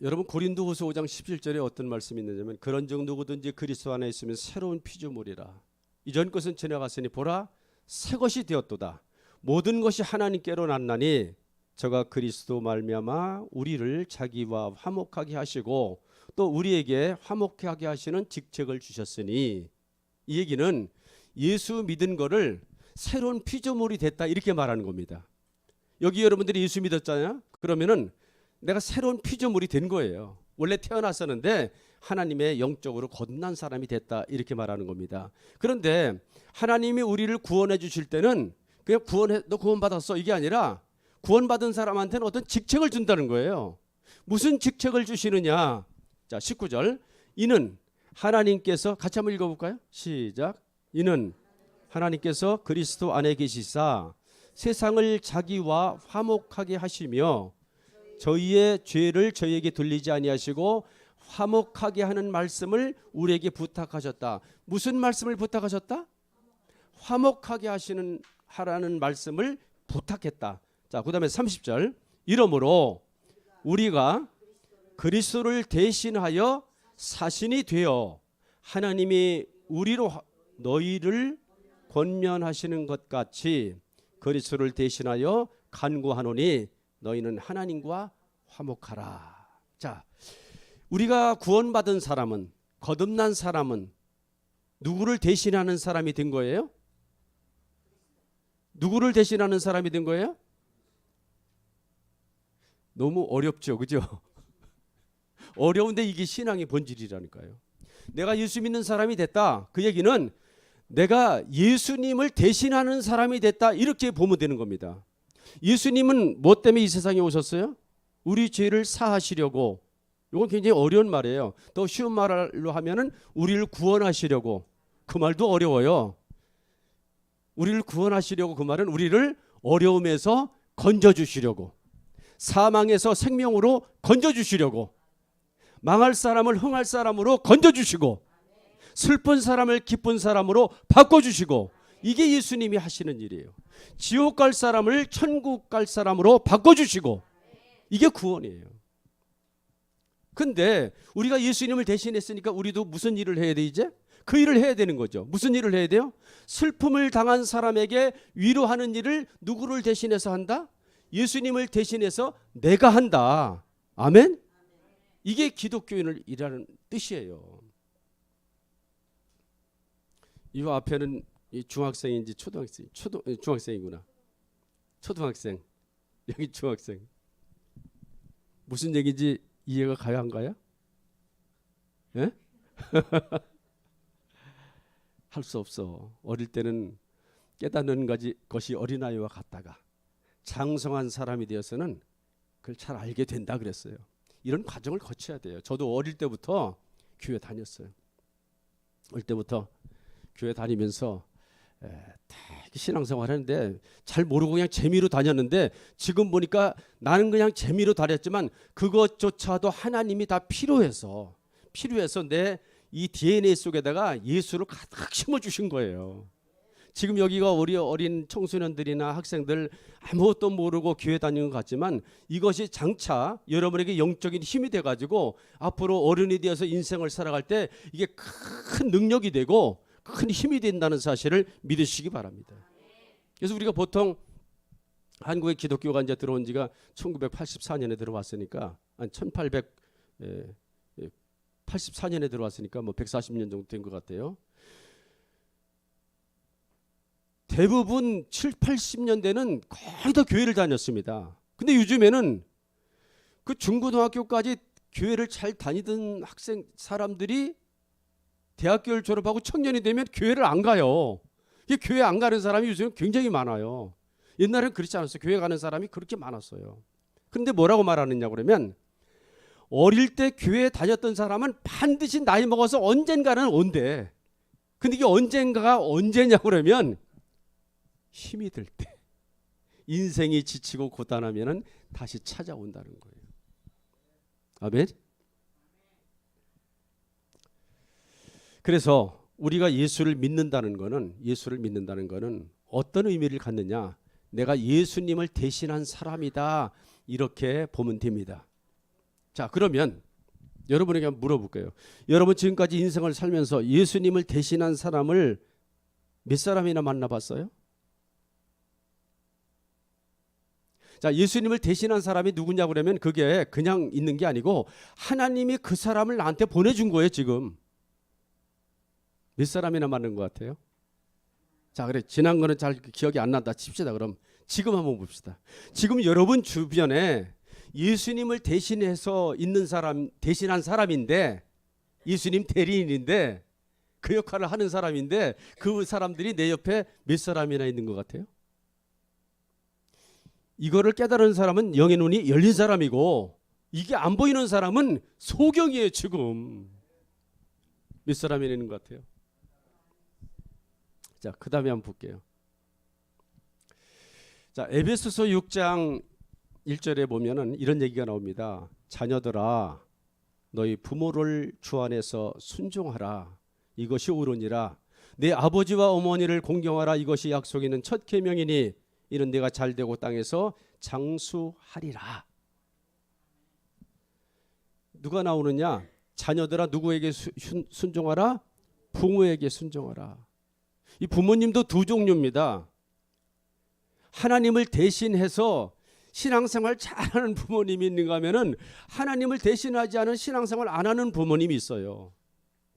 여러분 고린도후서 5장 17절에 어떤 말씀이 있느냐면 그런 적 누구든지 그리스도 안에 있으면 새로운 피조물이라. 이전 것은 지나갔으니 보라 새 것이 되었도다. 모든 것이 하나님께로 났나니 저가 그리스도 말미암아 우리를 자기와 화목하게 하시고 또 우리에게 화목하게 하시는 직책을 주셨으니, 이 얘기는 예수 믿은 거를 새로운 피조물이 됐다 이렇게 말하는 겁니다. 여기 여러분들이 예수 믿었잖아요. 그러면은 내가 새로운 피조물이 된 거예요. 원래 태어났었는데 하나님의 영적으로 거듭난 사람이 됐다 이렇게 말하는 겁니다. 그런데 하나님이 우리를 구원해 주실 때는 그냥 너 구원받았어 이게 아니라 구원받은 사람한테는 어떤 직책을 준다는 거예요. 무슨 직책을 주시느냐? 자, 19절. 이는 하나님께서, 같이 한번 읽어볼까요? 시작. 이는 하나님께서 그리스도 안에 계시사 세상을 자기와 화목하게 하시며 저희의 죄를 저희에게 돌리지 아니하시고 화목하게 하는 말씀을 우리에게 부탁하셨다. 무슨 말씀을 부탁하셨다? 화목하게 하라는 말씀을 부탁했다. 자, 그다음에 30절. 이러므로 우리가 그리스도를 대신하여 사신이 되어 하나님이 우리로 너희를 권면하시는 것 같이 그리스도를 대신하여 간구하노니 너희는 하나님과 화목하라. 자, 우리가 구원받은 사람은, 거듭난 사람은 누구를 대신하는 사람이 된 거예요? 누구를 대신하는 사람이 된 거예요? 너무 어렵죠, 그죠? 어려운데 이게 신앙의 본질이라니까요. 내가 예수 믿는 사람이 됐다. 그 얘기는 내가 예수님을 대신하는 사람이 됐다 이렇게 보면 되는 겁니다. 예수님은 뭐 때문에 이 세상에 오셨어요? 우리 죄를 사하시려고. 이건 굉장히 어려운 말이에요. 더 쉬운 말로 하면은 우리를 구원하시려고. 그 말도 어려워요. 우리를 구원하시려고, 그 말은 우리를 어려움에서 건져주시려고, 사망에서 생명으로 건져주시려고, 망할 사람을 흥할 사람으로 건져주시고, 슬픈 사람을 기쁜 사람으로 바꿔주시고, 이게 예수님이 하시는 일이에요. 지옥 갈 사람을 천국 갈 사람으로 바꿔주시고, 이게 구원이에요. 근데 우리가 예수님을 대신했으니까 우리도 무슨 일을 해야 돼? 이제 그 일을 해야 되는 거죠. 무슨 일을 해야 돼요? 슬픔을 당한 사람에게 위로하는 일을 누구를 대신해서 한다? 예수님을 대신해서 내가 한다. 아멘? 이게 기독교인이라는 뜻이에요. 이 앞에는 중학생인지 초등학생, 중학생이구나. 초등학생, 여기 중학생. 무슨 얘기인지 이해가 가요, 안 가요? 예? 할 수 없어. 어릴 때는 깨닫는 것이 어린아이와 같다가 장성한 사람이 되어서는 그걸 잘 알게 된다 그랬어요. 이런 과정을 거쳐야 돼요. 저도 어릴 때부터 교회 다녔어요. 어릴 때부터 교회 다니면서 신앙생활 했는데 잘 모르고 그냥 재미로 다녔는데, 지금 보니까 나는 그냥 재미로 다녔지만 그것조차도 하나님이 다 필요해서 내 이 DNA 속에다가 예수를 가득 심어주신 거예요. 지금 여기가 우리 어린 청소년들이나 학생들 아무것도 모르고 교회 다니는 것 같지만 이것이 장차 여러분에게 영적인 힘이 돼가지고 앞으로 어른이 되어서 인생을 살아갈 때 이게 큰 능력이 되고 큰 힘이 된다는 사실을 믿으시기 바랍니다. 그래서 우리가 보통 한국의 기독교가 이제 들어온 지가 1984년에 들어왔으니까 한 1884년에 들어왔으니까 뭐 140년 정도 된 것 같아요. 대부분 7, 80년대는 거의 다 교회를 다녔습니다. 근데 요즘에는 그 중고등학교까지 교회를 잘 다니던 학생 사람들이 대학교를 졸업하고 청년이 되면 교회를 안 가요. 이게 교회 안 가는 사람이 요즘 굉장히 많아요. 옛날에는 그렇지 않았어요. 교회 가는 사람이 그렇게 많았어요. 그런데 뭐라고 말하느냐 그러면 어릴 때 교회에 다녔던 사람은 반드시 나이 먹어서 언젠가는 온대. 근데 이게 언젠가가 언제냐고 그러면 힘이 들 때, 인생이 지치고 고단하면은 다시 찾아온다는 거예요. 아멘. 그래서 우리가 예수를 믿는다는 거는 어떤 의미를 갖느냐? 내가 예수님을 대신한 사람이다. 이렇게 보면 됩니다. 자, 그러면 여러분에게 한번 물어볼게요. 여러분 지금까지 인생을 살면서 예수님을 대신한 사람을 몇 사람이나 만나봤어요? 자, 예수님을 대신한 사람이 누구냐고 그러면 그게 그냥 있는 게 아니고 하나님이 그 사람을 나한테 보내준 거예요. 지금 몇 사람이나 만난 것 같아요? 자, 그래, 지난 거는 잘 기억이 안 난다 칩시다. 그럼 지금 한번 봅시다. 지금 여러분 주변에 예수님을 대신해서 있는 사람, 대신한 사람인데, 예수님 대리인인데 그 역할을 하는 사람인데 그 사람들이 내 옆에 몇 사람이나 있는 것 같아요? 이거를 깨달은 사람은 영의 눈이 열린 사람이고, 이게 안 보이는 사람은 소경이에요. 지금 몇 사람이나 있는 것 같아요? 자, 그 다음에 한번 볼게요. 자, 에베소서 6장 1절에 보면은 이런 얘기가 나옵니다. 자녀들아, 너희 부모를 주 안에서 순종하라. 이것이 옳으니라. 내 아버지와 어머니를 공경하라. 이것이 약속 있는 첫 계명이니 이는 내가 잘되고 땅에서 장수하리라. 누가 나오느냐? 자녀들아, 누구에게 순종하라? 부모에게 순종하라. 이 부모님도 두 종류입니다. 하나님을 대신해서 신앙생활 잘하는 부모님이 있는가 하면은 하나님을 대신하지 않은 신앙생활 안 하는 부모님이 있어요.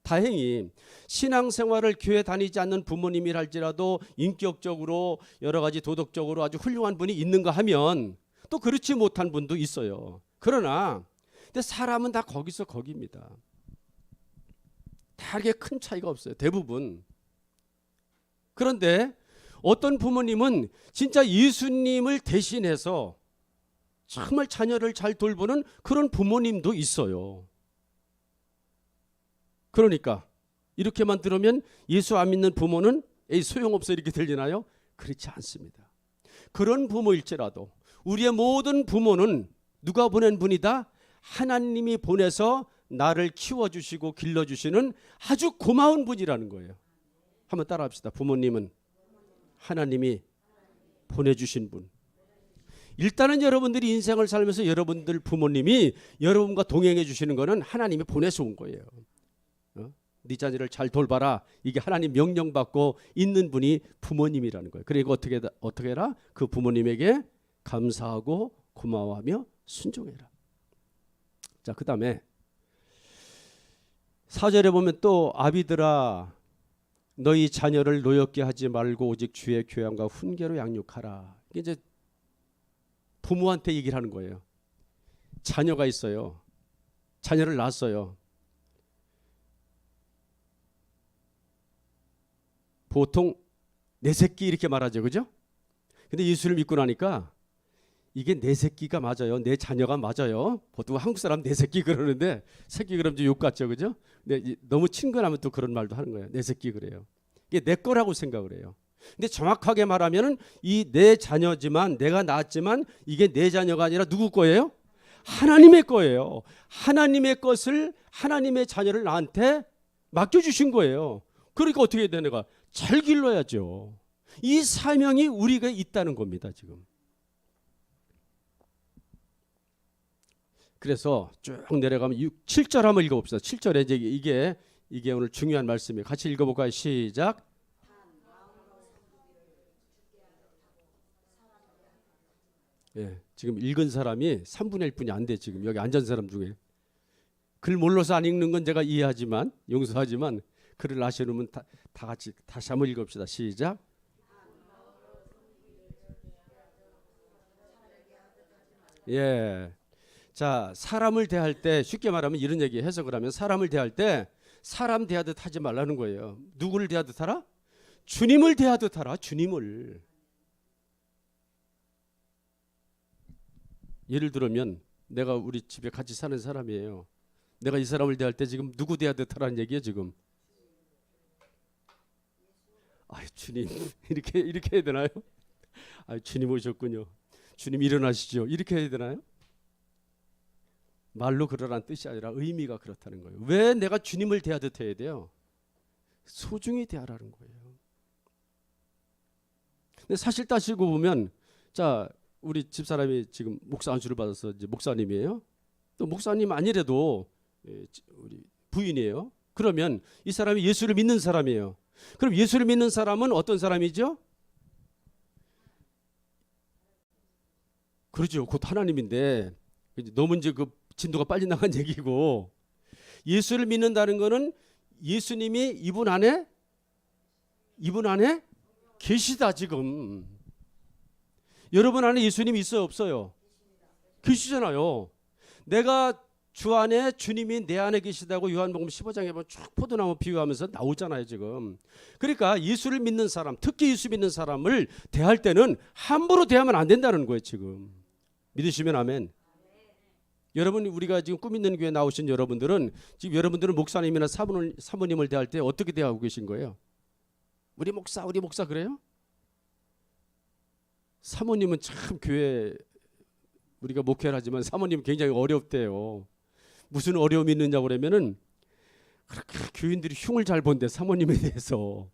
다행히 신앙생활을 교회 다니지 않는 부모님이랄지라도 인격적으로 여러 가지 도덕적으로 아주 훌륭한 분이 있는가 하면 또 그렇지 못한 분도 있어요. 그러나 근데 사람은 다 거기서 거기입니다. 다 이렇게 큰 차이가 없어요. 대부분. 그런데 어떤 부모님은 진짜 예수님을 대신해서 정말 자녀를 잘 돌보는 그런 부모님도 있어요. 그러니까 이렇게만 들으면 예수 안 믿는 부모는 에이 소용없어 이렇게 들리나요? 그렇지 않습니다. 그런 부모일지라도 우리의 모든 부모는 누가 보낸 분이다? 하나님이 보내서 나를 키워주시고 길러주시는 아주 고마운 분이라는 거예요. 한번 따라합시다. 부모님은 하나님이 보내주신 분. 일단은 여러분들이 인생을 살면서 여러분들 부모님이 여러분과 동행해 주시는 거는 하나님이 보내서 온 거예요. 네 자녀를 잘 돌봐라. 이게 하나님 명령받고 있는 분이 부모님이라는 거예요. 그리고 어떻게 해라? 그 부모님에게 감사하고 고마워하며 순종해라. 자, 그 다음에 4절에 보면 또 아비들아 너희 자녀를 노엽게 하지 말고 오직 주의 교양과 훈계로 양육하라. 이게 이제 부모한테 얘기를 하는 거예요. 자녀가 있어요. 자녀를 낳았어요. 보통 내 새끼 이렇게 말하죠. 그죠? 근데 예수를 믿고 나니까 이게 내 새끼가 맞아요. 내 자녀가 맞아요. 보통 한국 사람 내 새끼 그러는데 새끼 그러면 좀 욕 같죠. 그죠? 근데 너무 친근하면 또 그런 말도 하는 거예요. 내 새끼 그래요. 이게 내 거라고 생각을 해요. 근데 정확하게 말하면은 이 내 자녀지만 내가 낳았지만 이게 내 자녀가 아니라 누구 거예요? 하나님의 거예요. 하나님의 것을 하나님의 자녀를 나한테 맡겨주신 거예요. 그러니까 어떻게 해야 돼? 내가 잘 길러야죠. 이 사명이 우리가 있다는 겁니다. 지금. 그래서 쭉 내려가면 7절 한번 읽어봅시다. 7절에 이제 이게 오늘 중요한 말씀이에요. 같이 읽어볼까요? 시작. 예, 지금 읽은 사람이 3분의 1뿐이 안 돼. 지금 여기 앉은 사람 중에 글 몰라서 안 읽는 건 제가 이해하지만 용서하지만 글을 아시려면 다 같이 다시 한번 읽읍시다. 시작. 예. 자, 사람을 대할 때 쉽게 말하면 이런 얘기 해석을 하면 사람을 대할 때 사람 대하듯 하지 말라는 거예요. 누구를 대하듯 하라? 주님을 대하듯 하라. 주님을. 예를 들면 내가 우리 집에 같이 사는 사람이에요. 내가 이 사람을 대할 때 지금 누구 대하듯 하라는 얘기예요, 지금. 아, 주님 이렇게 해야 되나요? 아, 주님 오셨군요. 주님 일어나시죠. 이렇게 해야 되나요? 말로 그러라는 뜻이 아니라 의미가 그렇다는 거예요. 왜 내가 주님을 대하듯 해야 돼요? 소중히 대하라는 거예요. 근데 사실 따지고 보면, 자, 우리 집사람이 지금 목사 안수를 받아서 이제 목사님이에요. 또 목사님 아니래도 우리 부인이에요. 그러면 이 사람이 예수를 믿는 사람이에요. 그럼 예수를 믿는 사람은 어떤 사람이죠? 그렇죠. 곧 하나님인데 너무 이제 그 진도가 빨리 나간 얘기고, 예수를 믿는다는 거는 예수님이 이분 안에 계시다. 지금 여러분 안에 예수님이 있어요, 없어요? 계시잖아요. 내가 주 안에 주님이 내 안에 계시다고 요한복음 15장에 보면 쭉 포도나무 비유하면서 나오잖아요, 지금. 그러니까 예수를 믿는 사람, 특히 예수 믿는 사람을 대할 때는 함부로 대하면 안 된다는 거예요, 지금. 믿으시면 아멘. 여러분, 우리가 지금 꿈 있는 교회 나오신 여러분들은 지금 여러분들은 목사님이나 사모님을 대할 때 어떻게 대하고 계신 거예요? 우리 목사 그래요? 사모님은 참 교회 우리가 목회를 하지만 사모님은 굉장히 어렵대요. 무슨 어려움이 있느냐고 그러면은 그렇게 교인들이 흉을 잘 본대, 사모님에 대해서.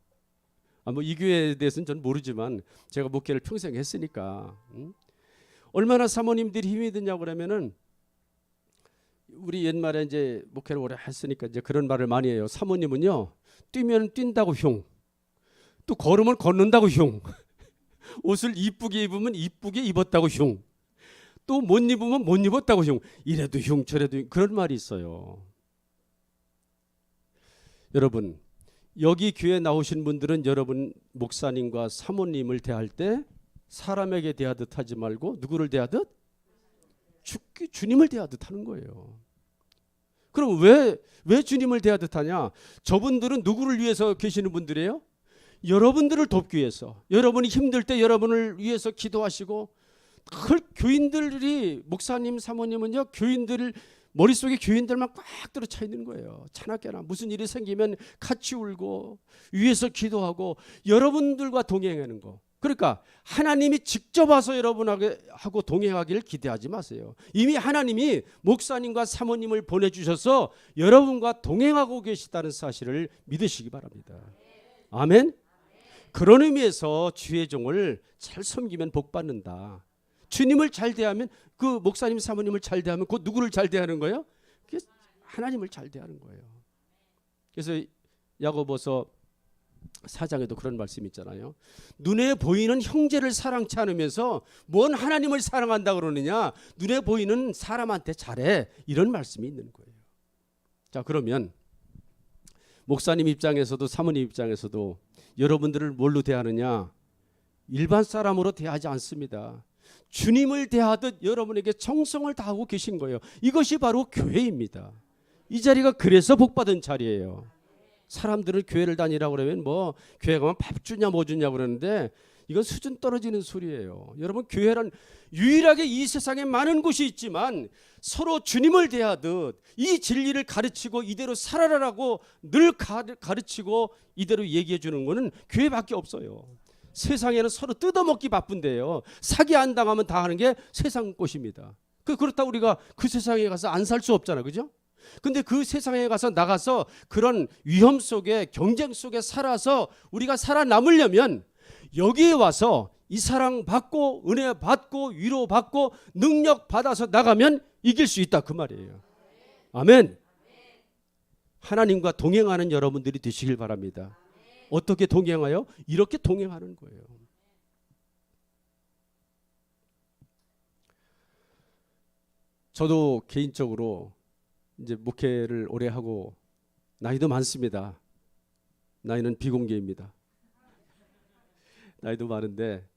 뭐 이 교회에 대해서는 저는 모르지만 제가 목회를 평생 했으니까. 얼마나 사모님들이 힘이 드냐고 그러면은, 우리 옛말에 이제 목회를 오래 했으니까 이제 그런 말을 많이 해요. 사모님은요, 뛰면 뛴다고 흉, 또 걸으면 걷는다고 흉, 옷을 이쁘게 입으면 이쁘게 입었다고 흉, 또 못 입으면 못 입었다고 흉, 이래도 흉 저래도 흉, 그런 말이 있어요. 여러분, 여기 교회 나오신 분들은 여러분 목사님과 사모님을 대할 때 사람에게 대하듯 하지 말고 누구를 대하듯? 주님을 대하듯 하는 거예요. 그럼 왜 주님을 대하듯 하냐? 저분들은 누구를 위해서 계시는 분들이에요? 여러분들을 돕기 위해서. 여러분이 힘들 때 여러분을 위해서 기도하시고, 교인들이, 목사님 사모님은요, 교인들 머릿속에 교인들만 꽉 들어차 있는 거예요. 차나깨나 무슨 일이 생기면 같이 울고 위해서 기도하고 여러분들과 동행하는 거. 그러니까 하나님이 직접 와서 여러분하고 동행하기를 기대하지 마세요. 이미 하나님이 목사님과 사모님을 보내주셔서 여러분과 동행하고 계시다는 사실을 믿으시기 바랍니다. 아멘. 그런 의미에서 주의 종을 잘 섬기면 복 받는다. 주님을 잘 대하면, 그 목사님 사모님을 잘 대하면 그 누구를 잘 대하는 거예요? 하나님을 잘 대하는 거예요. 그래서 야고보서 4장에도 그런 말씀이 있잖아요. 눈에 보이는 형제를 사랑치 않으면서 뭔 하나님을 사랑한다 그러느냐? 눈에 보이는 사람한테 잘해, 이런 말씀이 있는 거예요. 자, 그러면 목사님 입장에서도 사모님 입장에서도 여러분들을 뭘로 대하느냐? 일반 사람으로 대하지 않습니다. 주님을 대하듯 여러분에게 정성을 다하고 계신 거예요. 이것이 바로 교회입니다. 이 자리가 그래서 복받은 자리예요. 사람들은 교회를 다니라고 그러면 뭐 교회 가면 밥 주냐 뭐 주냐 그러는데, 이건 수준 떨어지는 소리예요. 여러분, 교회란 유일하게 이 세상에 많은 곳이 있지만 서로 주님을 대하듯 이 진리를 가르치고 이대로 살아라라고 늘 가르치고 이대로 얘기해 주는 거는 교회밖에 없어요. 세상에는 서로 뜯어먹기 바쁜데요, 사기 안 당하면 다 하는 게 세상 것입니다. 그렇다고 우리가 그 세상에 가서 안 살 수 없잖아요, 그죠? 근데 그 세상에 가서 나가서 그런 위험 속에, 경쟁 속에 살아서 우리가 살아남으려면 여기에 와서 이 사랑 받고 은혜 받고 위로 받고 능력 받아서 나가면 이길 수 있다, 그 말이에요. 아멘. 하나님과 동행하는 여러분들이 되시길 바랍니다. 어떻게 동행하여? 이렇게 동행하는 거예요. 저도 개인적으로 이제 목회를 오래 하고 나이도 많습니다. 나이는 비공개입니다. 나이도 많은데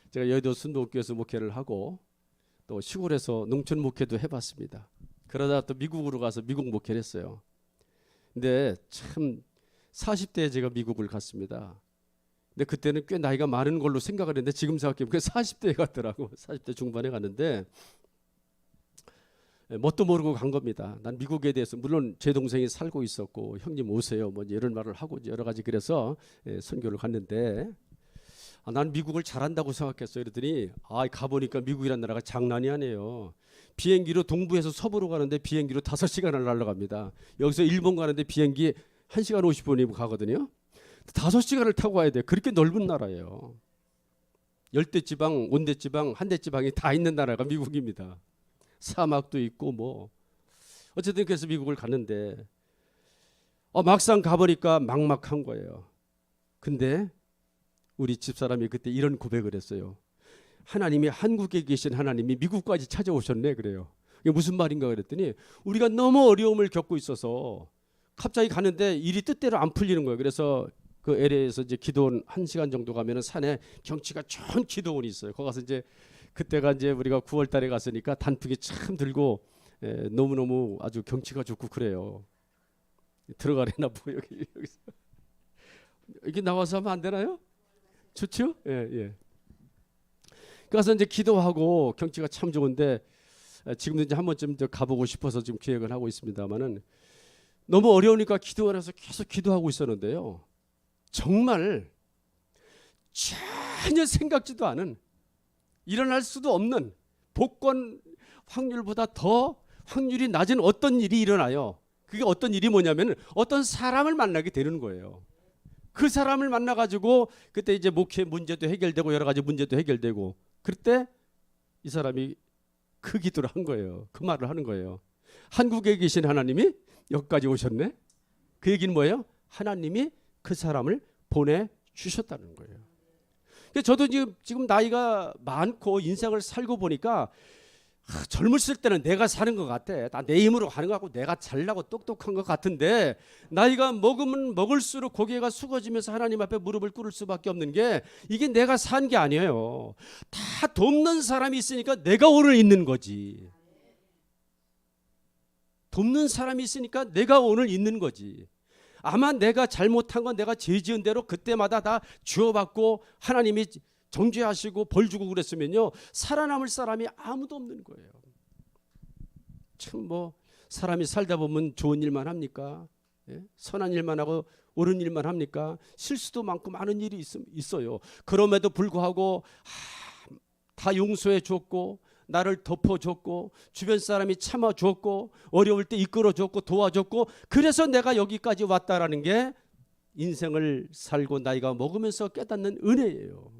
제가 여의도 순복교에서 목회를 하고 또 시골에서 농촌 목회도 해봤습니다. 그러다 또 미국으로 가서 미국 목회를 했어요. 근데 참 40대에 제가 미국을 갔습니다. 근데 그때는 꽤 나이가 많은 걸로 생각을 했는데 지금 생각해보면 40대에 갔더라고. 40대 중반에 갔는데 뭣도 모르고 간 겁니다. 난 미국에 대해서 물론 제 동생이 살고 있었고 형님 오세요 뭐 이런 말을 하고 여러 가지 그래서 선교를 갔는데 난 미국을 잘한다고 생각했어요. 그랬더니 가보니까 미국이라는 나라가 장난이 아니에요. 비행기로 동부에서 서부로 가는데 비행기로 5시간을 날아갑니다. 여기서 일본 가는데 비행기 1시간 50분이면 가거든요. 5시간을 타고 가야 돼요. 그렇게 넓은 나라예요. 열대지방, 온대지방, 한대지방이 다 있는 나라가 미국입니다. 사막도 있고 뭐 어쨌든 그래서 미국을 갔는데 막상 가보니까 막막한 거예요. 근데 우리 집사람이 그때 이런 고백을 했어요. 하나님이 한국에 계신 하나님이 미국까지 찾아오셨네 그래요. 이게 무슨 말인가 그랬더니 우리가 너무 어려움을 겪고 있어서 갑자기 가는데 일이 뜻대로 안 풀리는 거예요. 그래서 그 LA에서 이제 기도원 1시간 정도 가면은 산에 경치가 좋은 기도원이 있어요. 거기 가서 이제 그때가 이제 우리가 9월 달에 갔으니까 단풍이 참 들고 너무너무 아주 경치가 좋고 그래요. 들어가래나 뭐 여기서 이게 나와서 하면 안 되나요? 좋죠? 예. 그래서 이제 기도하고 경치가 참 좋은데 지금도 이제 한 번쯤 가보고 싶어서 지금 계획을 하고 있습니다만은 너무 어려우니까 기도를 해서 계속 기도하고 있었는데요. 정말 전혀 생각지도 않은 일어날 수도 없는 복권 확률보다 더 확률이 낮은 어떤 일이 일어나요. 그게 어떤 일이 뭐냐면 어떤 사람을 만나게 되는 거예요. 그 사람을 만나가지고 그때 이제 목회 문제도 해결되고 여러 가지 문제도 해결되고 그때 이 사람이 그 기도를 한 거예요. 그 말을 하는 거예요. 한국에 계신 하나님이 여기까지 오셨네. 그 얘기는 뭐예요? 하나님이 그 사람을 보내주셨다는 거예요. 저도 지금 나이가 많고 인생을 살고 보니까 젊었을 때는 내가 사는 것 같아. 나 내 힘으로 가는 것 같고 내가 잘나고 똑똑한 것 같은데 나이가 먹으면 먹을수록 고개가 숙어지면서 하나님 앞에 무릎을 꿇을 수밖에 없는 게 이게 내가 산 게 아니에요. 다 돕는 사람이 있으니까 내가 오늘 있는 거지. 돕는 사람이 있으니까 내가 오늘 있는 거지. 아마 내가 잘못한 건 내가 죄 지은 대로 그때마다 다 주어받고 하나님이 정죄하시고 벌 주고 그랬으면요 살아남을 사람이 아무도 없는 거예요. 참 뭐 사람이 살다 보면 좋은 일만 합니까? 예? 선한 일만 하고 옳은 일만 합니까? 실수도 많고 많은 일이 있어요. 그럼에도 불구하고 다 용서해 줬고 나를 덮어줬고 주변 사람이 참아줬고 어려울 때 이끌어줬고 도와줬고 그래서 내가 여기까지 왔다라는 게 인생을 살고 나이가 먹으면서 깨닫는 은혜예요.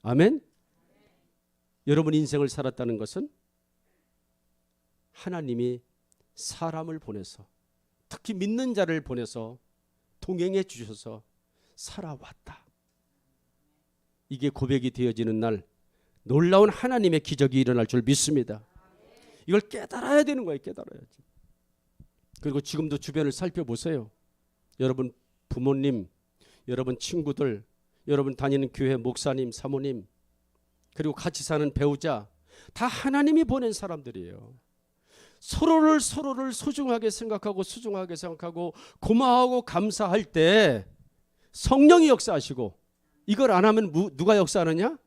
아멘. 여러분 인생을 살았다는 것은 하나님이 사람을 보내서 특히 믿는 자를 보내서 동행해 주셔서 살아왔다. 이게 고백이 되어지는 날 놀라운 하나님의 기적이 일어날 줄 믿습니다. 이걸 깨달아야 되는 거예요. 깨달아야지. 그리고 지금도 주변을 살펴보세요. 여러분 부모님, 여러분 친구들, 여러분 다니는 교회 목사님, 사모님, 그리고 같이 사는 배우자 다 하나님이 보낸 사람들이에요. 서로를 소중하게 생각하고 수중하게 생각하고 고마워하고 감사할 때 성령이 역사하시고 이걸 안 하면 누가 역사하느냐?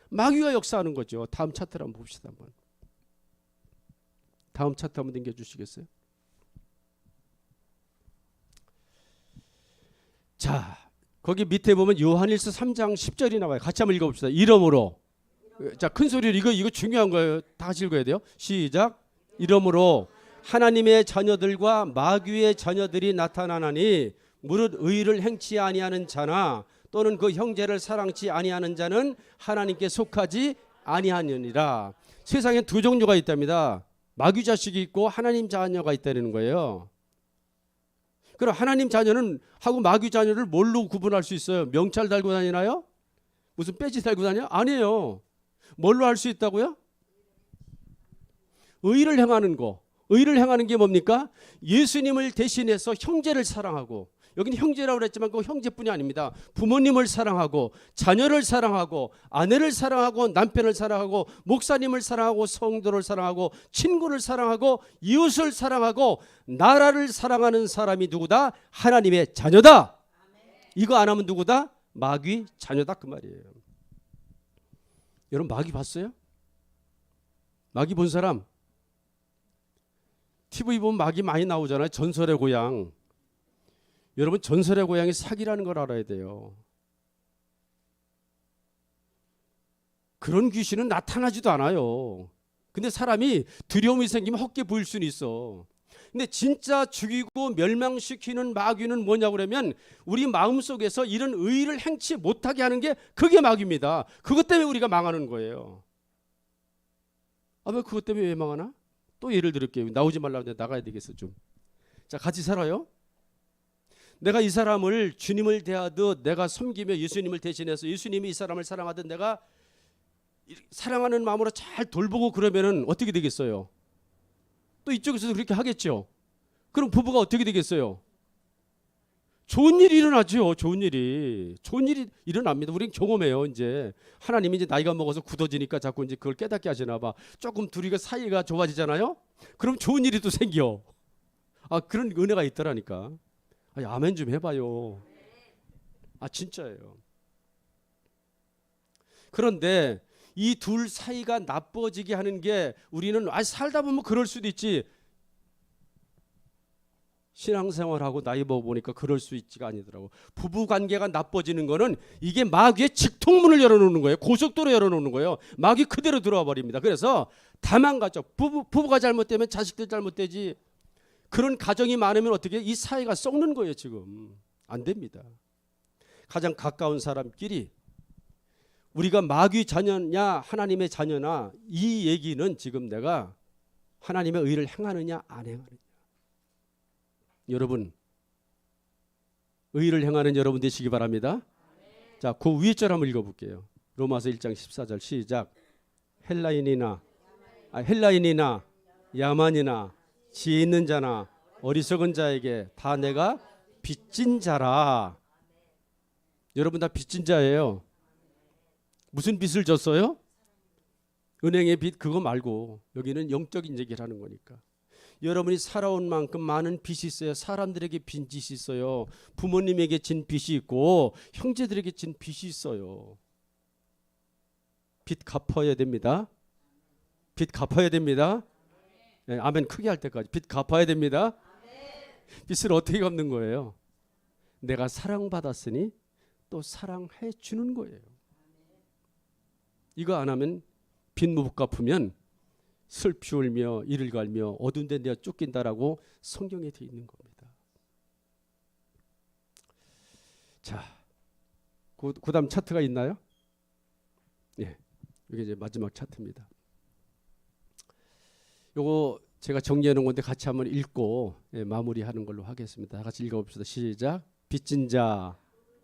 마귀가 역사하는 거죠. 다음 차트를 한번 봅시다. 한번. 다음 차트 한번 당겨주시겠어요? 자, 거기 밑에 보면 요한일서 3장 10절이 나와요. 같이 한번 읽어봅시다. 이러므로. 자, 큰 소리로 이거 중요한 거예요. 다 같이 읽어야 돼요. 시작. 이러므로 하나님의 자녀들과 마귀의 자녀들이 나타나나니 무릇 의를 행치 아니하는 자나 또는 그 형제를 사랑치 아니하는 자는 하나님께 속하지 아니하느니라. 세상에 두 종류가 있답니다. 마귀 자식이 있고 하나님 자녀가 있다는 거예요. 그럼 하나님 자녀는 하고 마귀 자녀를 뭘로 구분할 수 있어요? 명찰 달고 다니나요? 무슨 배지 달고 다녀요? 아니에요. 뭘로 할 수 있다고요? 의를 행하는 거. 의를 행하는 게 뭡니까? 예수님을 대신해서 형제를 사랑하고, 여기는 형제라고 그랬지만 그 형제뿐이 아닙니다. 부모님을 사랑하고, 자녀를 사랑하고, 아내를 사랑하고, 남편을 사랑하고, 목사님을 사랑하고, 성도를 사랑하고, 친구를 사랑하고, 이웃을 사랑하고, 나라를 사랑하는 사람이 누구다? 하나님의 자녀다. 이거 안 하면 누구다? 마귀 자녀다, 그 말이에요. 여러분 마귀 봤어요? 마귀 본 사람? TV 보면 마귀 많이 나오잖아요. 전설의 고향. 여러분 전설의 고향이 사기라는 걸 알아야 돼요. 그런 귀신은 나타나지도 않아요. 근데 사람이 두려움이 생기면 헛게 보일 수는 있어. 근데 진짜 죽이고 멸망시키는 마귀는 뭐냐고 그러면 우리 마음속에서 이런 의를 행치 못하게 하는 게 그게 마귀입니다. 그것 때문에 우리가 망하는 거예요. 아, 왜 그것 때문에 왜 망하나? 또 예를 들을게요. 나오지 말라고 나가야 되겠어 좀. 자, 같이 살아요. 내가 이 사람을 주님을 대하듯 내가 섬기며 예수님을 대신해서 예수님이 이 사람을 사랑하듯 내가 사랑하는 마음으로 잘 돌보고 그러면은 어떻게 되겠어요? 또 이쪽에서도 그렇게 하겠죠. 그럼 부부가 어떻게 되겠어요? 좋은 일이 일어나죠. 좋은 일이 일어납니다. 우리는 경험해요. 이제 하나님이 이제 나이가 먹어서 굳어지니까 자꾸 이제 그걸 깨닫게 하시나 봐. 조금 둘이가 사이가 좋아지잖아요. 그럼 좋은 일이 또 생겨. 아, 그런 은혜가 있더라니까. 아니, 아멘 좀 해봐요. 아, 진짜예요. 그런데 이 둘 사이가 나빠지게 하는 게 우리는 살다 보면 그럴 수도 있지. 신앙생활하고 나이 먹어보니까 그럴 수 있지가 아니더라고. 부부관계가 나빠지는 거는 이게 마귀의 직통문을 열어놓는 거예요. 고속도로 열어놓는 거예요. 마귀 그대로 들어와 버립니다. 그래서 다 망가져. 부부가 잘못되면 자식들 잘못되지. 그런 가정이 많으면 어떻게 이 사이가 썩는 거예요. 지금 안 됩니다. 가장 가까운 사람끼리 우리가 마귀 자녀냐 하나님의 자녀나 이 얘기는 지금 내가 하나님의 의를 행하느냐 안 행하느냐. 여러분 의를 행하는 여러분 되시기 바랍니다. 자, 그 위에 절 한번 읽어볼게요. 로마서 1장 14절 시작. 헬라인이나 야만이나 지혜 있는 자나 어리석은 자에게 다 내가 빚진 자라. 여러분 다 빚진 자예요. 무슨 빚을 졌어요? 은행의 빚 그거 말고 여기는 영적인 얘기를 하는 거니까. 여러분이 살아온 만큼 많은 빚이 있어요. 사람들에게 빚이 있어요. 부모님에게 진 빚이 있고 형제들에게 진 빚이 있어요. 빚 갚아야 됩니다. 빚 갚아야 됩니다. 네, 아멘 크게 할 때까지 빚 갚아야 됩니다. 빚을 어떻게 갚는 거예요? 내가 사랑받았으니 또 사랑해 주는 거예요. 이거 안 하면 빚 못 갚으면 슬피 울며 이를 갈며 어두운 데 내가 쫓긴다라고 성경에 되어 있는 겁니다. 자, 그다음 차트가 있나요? 예, 이게 이제 마지막 차트입니다. 요거 제가 정리해 놓은 건데 같이 한번 읽고 마무리하는 걸로 하겠습니다. 다 같이 읽어봅시다. 시작. 빚진 자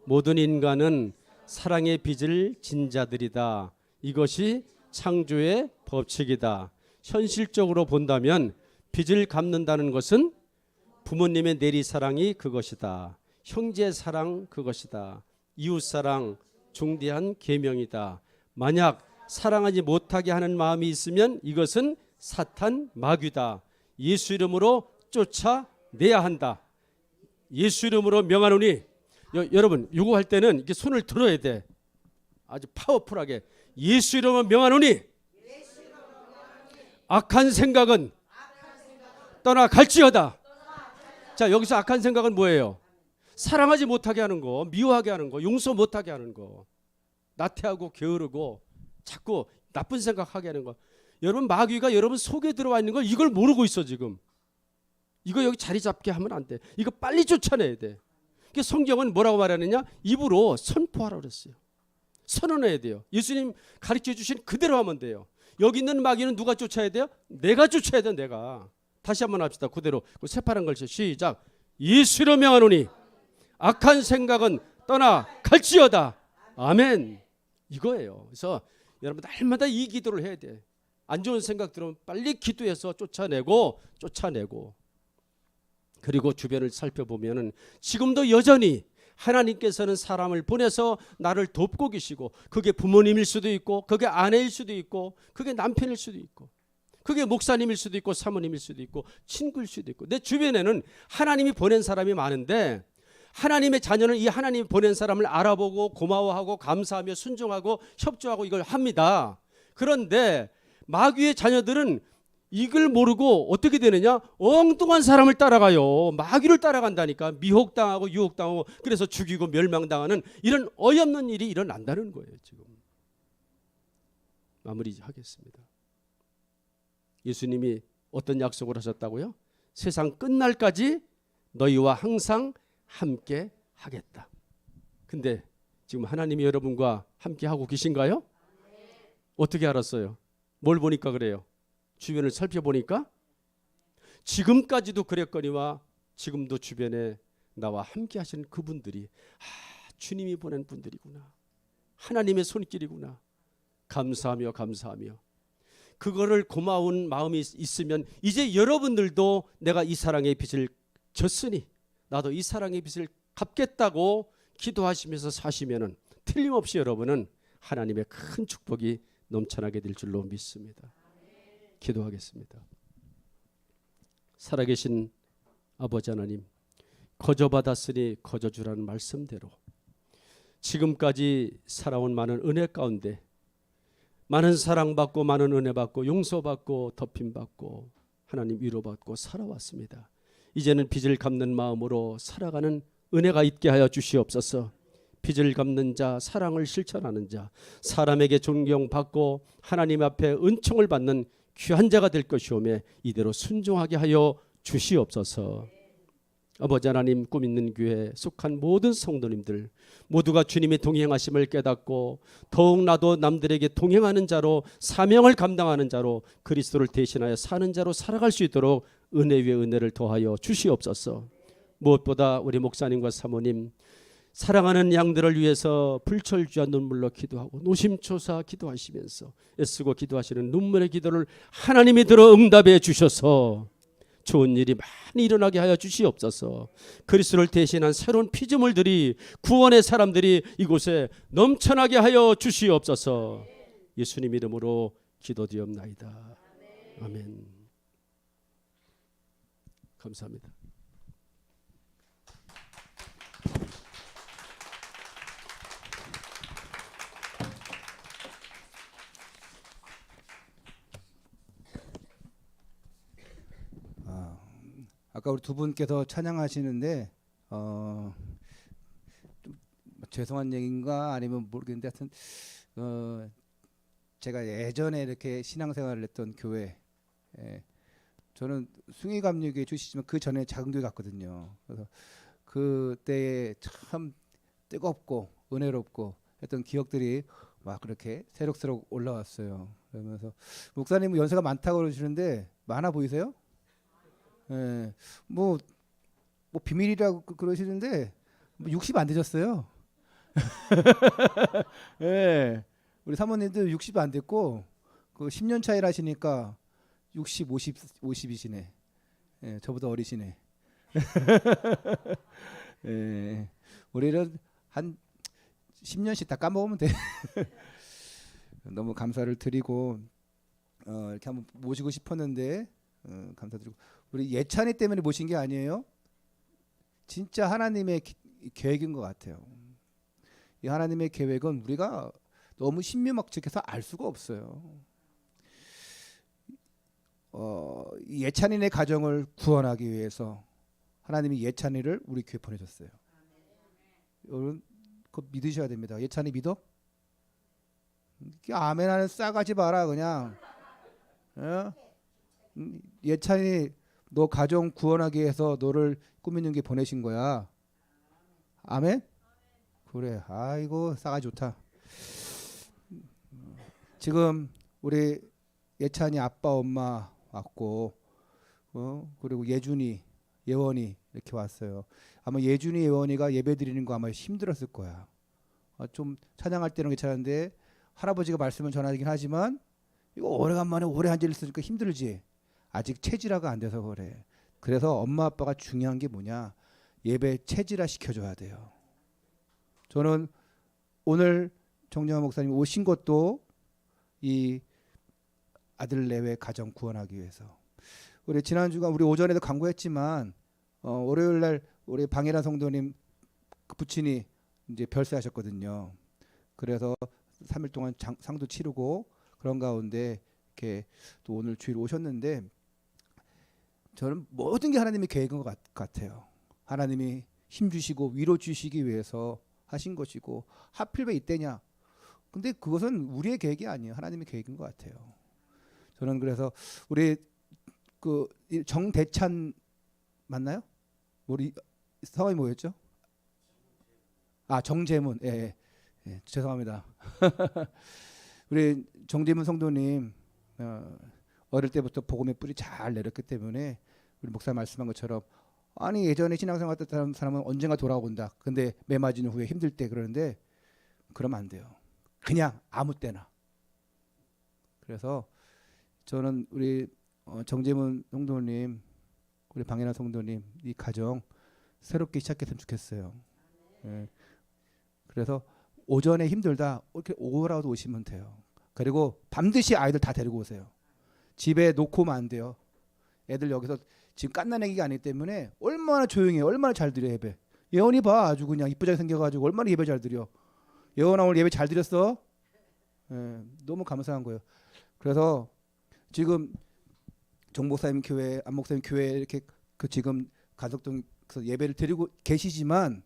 모든 인간은 사랑의 빚을 진 자들이다. 이것이 창조의 법칙이다. 현실적으로 본다면 빚을 갚는다는 것은 부모님의 내리사랑이 그것이다. 형제사랑 그것이다. 이웃사랑 중대한 계명이다. 만약 사랑하지 못하게 하는 마음이 있으면 이것은 사탄 마귀다. 예수 이름으로 쫓아내야 한다. 예수 이름으로 명하노니. 여러분 이거 할 때는 이렇게 손을 들어야 돼. 아주 파워풀하게. 예수 이름으로 명하노니 악한 생각은 떠나갈지어다. 자, 여기서 악한 생각은 뭐예요? 사랑하지 못하게 하는 거, 미워하게 하는 거, 용서 못하게 하는 거, 나태하고 게으르고 자꾸 나쁜 생각하게 하는 거. 여러분 마귀가 여러분 속에 들어와 있는 걸 이걸 모르고 있어 지금. 이거 여기 자리 잡게 하면 안 돼. 이거 빨리 쫓아내야 돼. 그러니까 성경은 뭐라고 말하느냐? 입으로 선포하라고 그랬어요. 선언해야 돼요. 예수님 가르쳐 주신 그대로 하면 돼요. 여기 있는 마귀는 누가 쫓아야 돼요? 내가 쫓아야 돼요. 내가. 다시 한번 합시다. 그대로 그 새파란 걸 시작. 예수로 명하노니 악한 생각은 떠나갈지어다. 아멘. 이거예요. 그래서 여러분 날마다 이 기도를 해야 돼. 안 좋은 생각 들으면 빨리 기도해서 쫓아내고 그리고 주변을 살펴보면은 지금도 여전히 하나님께서는 사람을 보내서 나를 돕고 계시고, 그게 부모님일 수도 있고, 그게 아내일 수도 있고, 그게 남편일 수도 있고, 그게 목사님일 수도 있고, 사모님일 수도 있고, 친구일 수도 있고, 내 주변에는 하나님이 보낸 사람이 많은데 하나님의 자녀는 이 하나님이 보낸 사람을 알아보고 고마워하고 감사하며 순종하고 협조하고 이걸 합니다. 그런데 마귀의 자녀들은 이걸 모르고 어떻게 되느냐? 엉뚱한 사람을 따라가요. 마귀를 따라간다니까. 미혹당하고 유혹당하고, 그래서 죽이고 멸망당하는 이런 어이없는 일이 일어난다는 거예요. 지금 마무리하겠습니다. 예수님이 어떤 약속을 하셨다고요? 세상 끝날까지 너희와 항상 함께 하겠다. 근데 지금 하나님이 여러분과 함께 하고 계신가요? 어떻게 알았어요? 뭘 보니까 그래요? 주변을 살펴보니까 지금까지도 그랬거니와 지금도 주변에 나와 함께 하시는 그분들이 주님이 보낸 분들이구나. 하나님의 손길이구나. 감사하며 그거를 고마운 마음이 있으면 이제 여러분들도 내가 이 사랑의 빚을 졌으니 나도 이 사랑의 빚을 갚겠다고 기도하시면서 사시면은 틀림없이 여러분은 하나님의 큰 축복이 넘쳐나게 될 줄로 믿습니다. 기도하겠습니다. 살아계신 아버지 하나님, 거저받았으니 거저주라는 말씀대로 지금까지 살아온 많은 은혜 가운데 많은 사랑받고 많은 은혜받고 용서받고 덮임받고 하나님 위로받고 살아왔습니다. 이제는 빚을 갚는 마음으로 살아가는 은혜가 있게 하여 주시옵소서. 빚을 갚는 자, 사랑을 실천하는 자, 사람에게 존경받고 하나님 앞에 은총을 받는 귀한 자가 될 것이오매 이대로 순종하게 하여 주시옵소서. 아버지 하나님, 꿈 있는 교회에 속한 모든 성도님들 모두가 주님의 동행하심을 깨닫고 더욱 나도 남들에게 동행하는 자로, 사명을 감당하는 자로, 그리스도를 대신하여 사는 자로 살아갈 수 있도록 은혜 위에 은혜를 더하여 주시옵소서. 무엇보다 우리 목사님과 사모님 사랑하는 양들을 위해서 불철주야 눈물로 기도하고 노심초사 기도하시면서 애쓰고 기도하시는 눈물의 기도를 하나님이 들어 응답해 주셔서 좋은 일이 많이 일어나게 하여 주시옵소서. 그리스도를 대신한 새로운 피조물들이, 구원의 사람들이 이곳에 넘쳐나게 하여 주시옵소서. 예수님 이름으로 기도드리옵나이다. 아멘. 감사합니다. 아까 우리 두 분께서 찬양하시는데 좀 죄송한 얘기인가 아니면 모르겠는데 하여튼 제가 예전에 이렇게 신앙생활을 했던 교회, 저는 숭의감리교회 출신이지만 그 전에 작은 교회 갔거든요. 그래서 그때에 참 뜨겁고 은혜롭고 했던 기억들이 막 그렇게 새록새록 올라왔어요. 그러면서 목사님은 연세가 많다고 그러시는데 많아 보이세요? 예, 뭐 비밀이라고 그러시는데 60 안 되셨어요. 예, 우리 사모님도 60 안 됐고 그 10년 차이라 하시니까 60, 50이시네. 예, 저보다 어리시네. 예, 우리는 한 10년씩 다 까먹으면 돼. 너무 감사를 드리고 이렇게 한번 모시고 싶었는데 감사드리고, 우리 예찬이 때문에 모신 게 아니에요. 진짜 하나님의 계획인 것 같아요. 이 하나님의 계획은 우리가 너무 신묘막측해서 알 수가 없어요. 예찬이네 가정을 구원하기 위해서 하나님이 예찬이를 우리 교회 보내줬어요. 여러분 그거 믿으셔야 됩니다. 예찬이 믿어? 아멘 하는 싸가지 마라 그냥. 예찬이 너 가정 구원하기 위해서 너를 꾸미는 게 보내신 거야. 아멘? 그래. 아이고 싸가지 좋다. 지금 우리 예찬이 아빠 엄마 왔고 그리고 예준이 예원이 이렇게 왔어요. 아마 예준이 예원이가 예배 드리는 거 아마 힘들었을 거야. 좀 찬양할 때는 괜찮은데 할아버지가 말씀을 전하긴 하지만 이거 오래간만에 오래 앉아 있으니까 힘들지. 아직 체질화가 안 돼서 그래. 그래서 엄마 아빠가 중요한 게 뭐냐? 예배 체질화 시켜줘야 돼요. 저는 오늘 정영환 목사님 오신 것도 이 아들 내외 가정 구원하기 위해서. 우리 지난주가 우리 오전에도 강구했지만 월요일 날 우리 방해란 성도님 그 부친이 이제 별세하셨거든요. 그래서 3일 동안 상도 치르고 그런 가운데 이렇게 또 오늘 주일 오셨는데 저는 모든 게 하나님의 계획인 것 같아요. 하나님이 힘 주시고 위로 주시기 위해서 하신 것이고 하필 왜 이때냐? 근데 그것은 우리의 계획이 아니에요. 하나님의 계획인 것 같아요. 저는 그래서 우리 그 정대찬 맞나요? 우리 성함이 뭐였죠? 아 정재문. 예, 예. 죄송합니다. 우리 정재문 성도님 어릴 때부터 복음의 뿌리 잘 내렸기 때문에 우리 목사 말씀한 것처럼 아니 예전에 신앙생활 했던 사람은 언젠가 돌아온다. 근데 매 맞은 후에 힘들 때 그러는데 그러면 안 돼요. 그냥 아무 때나. 그래서 저는 우리 정재문 성도님, 우리 방해란 성도님 이 가정 새롭게 시작했으면 좋겠어요. 예. 그래서 오전에 힘들다 이렇게 오후라도 오시면 돼요. 그리고 반드시 아이들 다 데리고 오세요. 집에 놓고 오면 안 돼요. 애들 여기서 지금 깐난애기가 아니기 때문에 얼마나 조용해, 얼마나 잘 드려 예배. 예원이 봐 아주 그냥 이쁘게 생겨가지고 얼마나 예배 잘 드려. 예원아 오늘 예배 잘 드렸어? 예, 너무 감사한 거예요. 그래서 지금 정 목사님 교회, 안 목사님 교회 이렇게 그 지금 가덕동에서 예배를 드리고 계시지만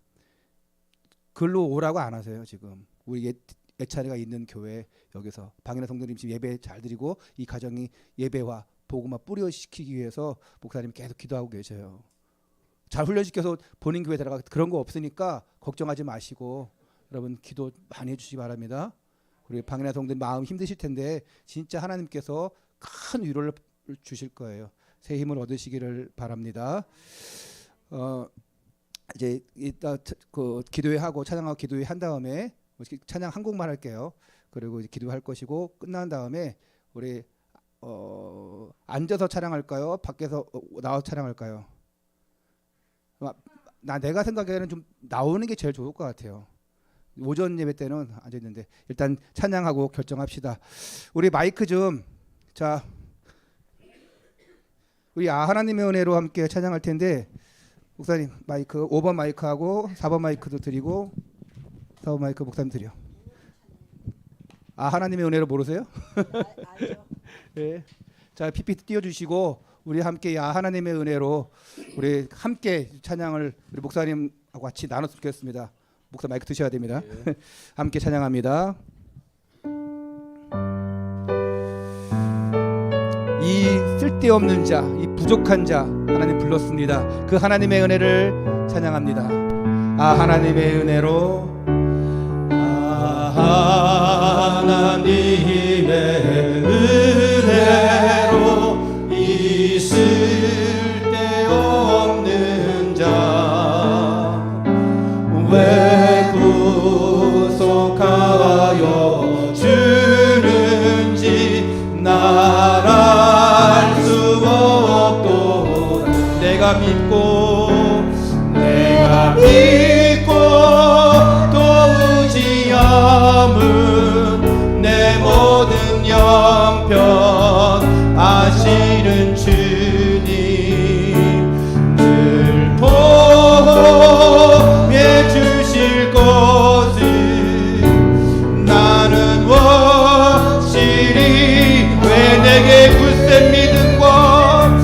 글로 오라고 안 하세요. 지금 우리 예찬이가 있는 교회 여기서 방해란 성도님 지금 예배 잘 드리고 이 가정이 예배와 복음화 뿌려시키기 위해서 목사님이 계속 기도하고 계셔요. 잘 훈련시켜서 본인 교회 들어가 그런 거 없으니까 걱정하지 마시고 여러분 기도 많이 해주시기 바랍니다. 우리 방해란 성도님 마음 힘드실 텐데 진짜 하나님께서 큰 위로를 주실 거예요. 새 힘을 얻으시기를 바랍니다. 이제 이따 그 기도회 하고 찬양하고 기도회 한 다음에 찬양 한 곡만 할게요. 그리고 이제 기도할 것이고 끝난 다음에 우리 앉아서 찬양할까요? 밖에서 나와서 찬양할까요? 내가 생각에는 좀 나오는 게 제일 좋을 것 같아요. 오전 예배 때는 앉아 있는데 일단 찬양하고 결정합시다. 우리 마이크 좀 자. 우리 하나님의 은혜로 함께 찬양할 텐데 목사님 마이크 5번 마이크하고 4번 마이크도 드리고 4번 마이크 목사님 드려. 하나님의 은혜로 모르세요? 알죠. 네. 자 PPT 띄워주시고 우리 함께 하나님의 은혜로 우리 함께 찬양을 우리 목사님하고 같이 나눴으면 좋겠습니다. 목사 마이크 드셔야 됩니다. 네. 함께 찬양합니다. 이 쓸데없는 자, 이 부족한 자 하나님 불렀습니다. 그 하나님의 은혜를 찬양합니다. 하나님의 은혜로 하나님의 은혜로 이 쓸데없는 자 왜 구속하여 주는지 날 알 수 없도다. 내가 믿고 도우지 않은 내 모든 형편 아시는 주님 늘 보혜 주실 것을 나는 확실히 왜 내게 굳센 믿음과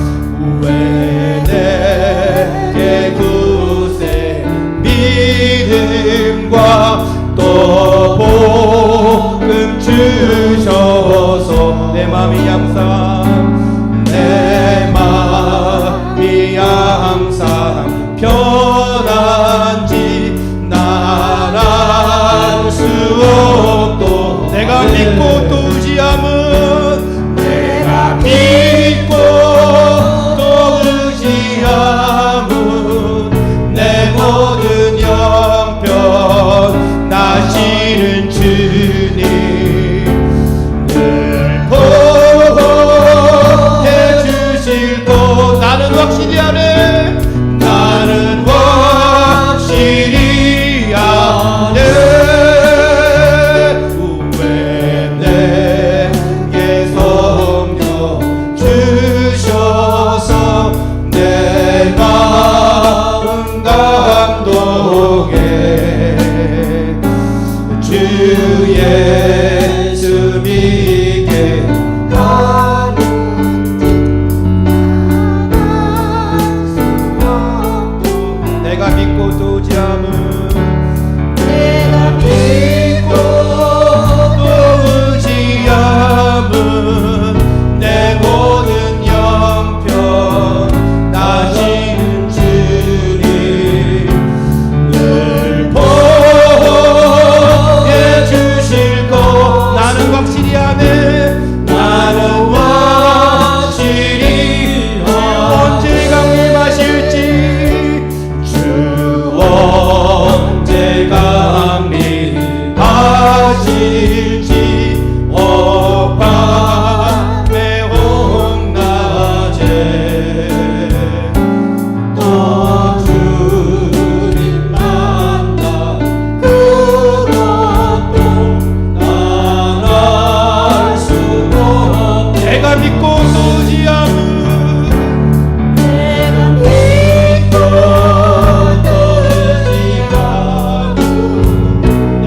왜 내게 굳센 믿음과 또 복음 주셔서 아네 나는 확실히 아네 왜 내게 성령 주셔서 내 마음 감동해 주 예수 믿게 내가 믿고 또 의지함은 내가 믿고 또 의지함은 내 모든 형편 나시는 주님 늘 보호해 주실 것 나는 확실히 아네 나는 확실히 언제 강림하실지 주 언제 강림하실지 밤에 홍낮에 또 주님 만나 그것도 난 알 수 없네 내가 믿고 또 의지함은 내가 믿고 또 의지함은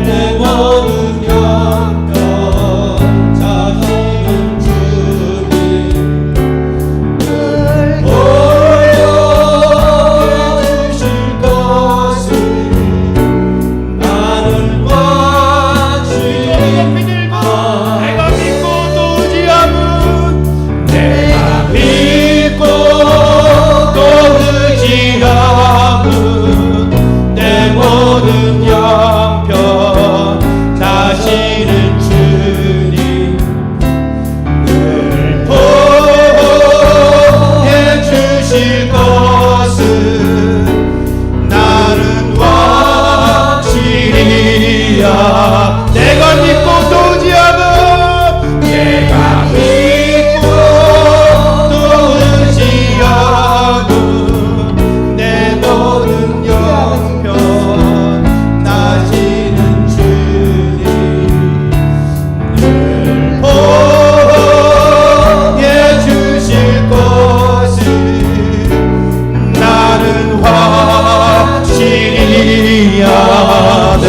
내 모든 형편 자기는 주님 늘 보여주실 것을 나는 확실히 내가 믿고 또 의지함은 내가 믿고 또 의지함은 내 모든 형편 다시는 주님 늘 보호해 주실 것을 나는 확실히 내가 믿고 또 의지함은 내가 믿고 또 의지함은 내 모든 형편 나시는 주님 늘 보호해 주실 것을 나는 확실히 아네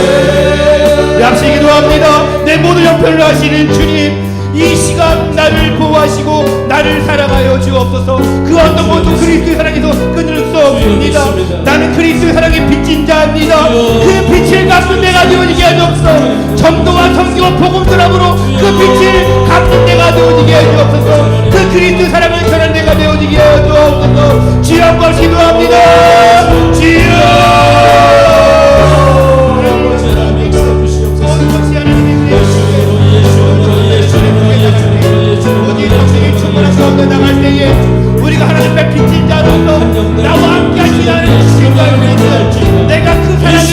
약시 기도합니다 내 모든 형편을 하시는 주님 이 시간 나를 보호하시고 나를 사랑하여 주옵소서 그 어떤 모든 그리스도의 사랑에서 끊을 수 없습니다 나는 그리스도의 사랑에 빚진 자입니다 그 빛을 갚는 내가 되어지게 하옵소서 전도와 성경 복음 드럼으로 그 빛을 갚는 내가 되어지게 하옵소서 그 그리스도의 사랑을 전하는 내가 되어지게 하옵소서 주여 한번 기도합니다 주여 나갈 때에 우리가 하나님 앞에 빚진 자로서 나와 함께 하시는 신가를 내가 그 사랑의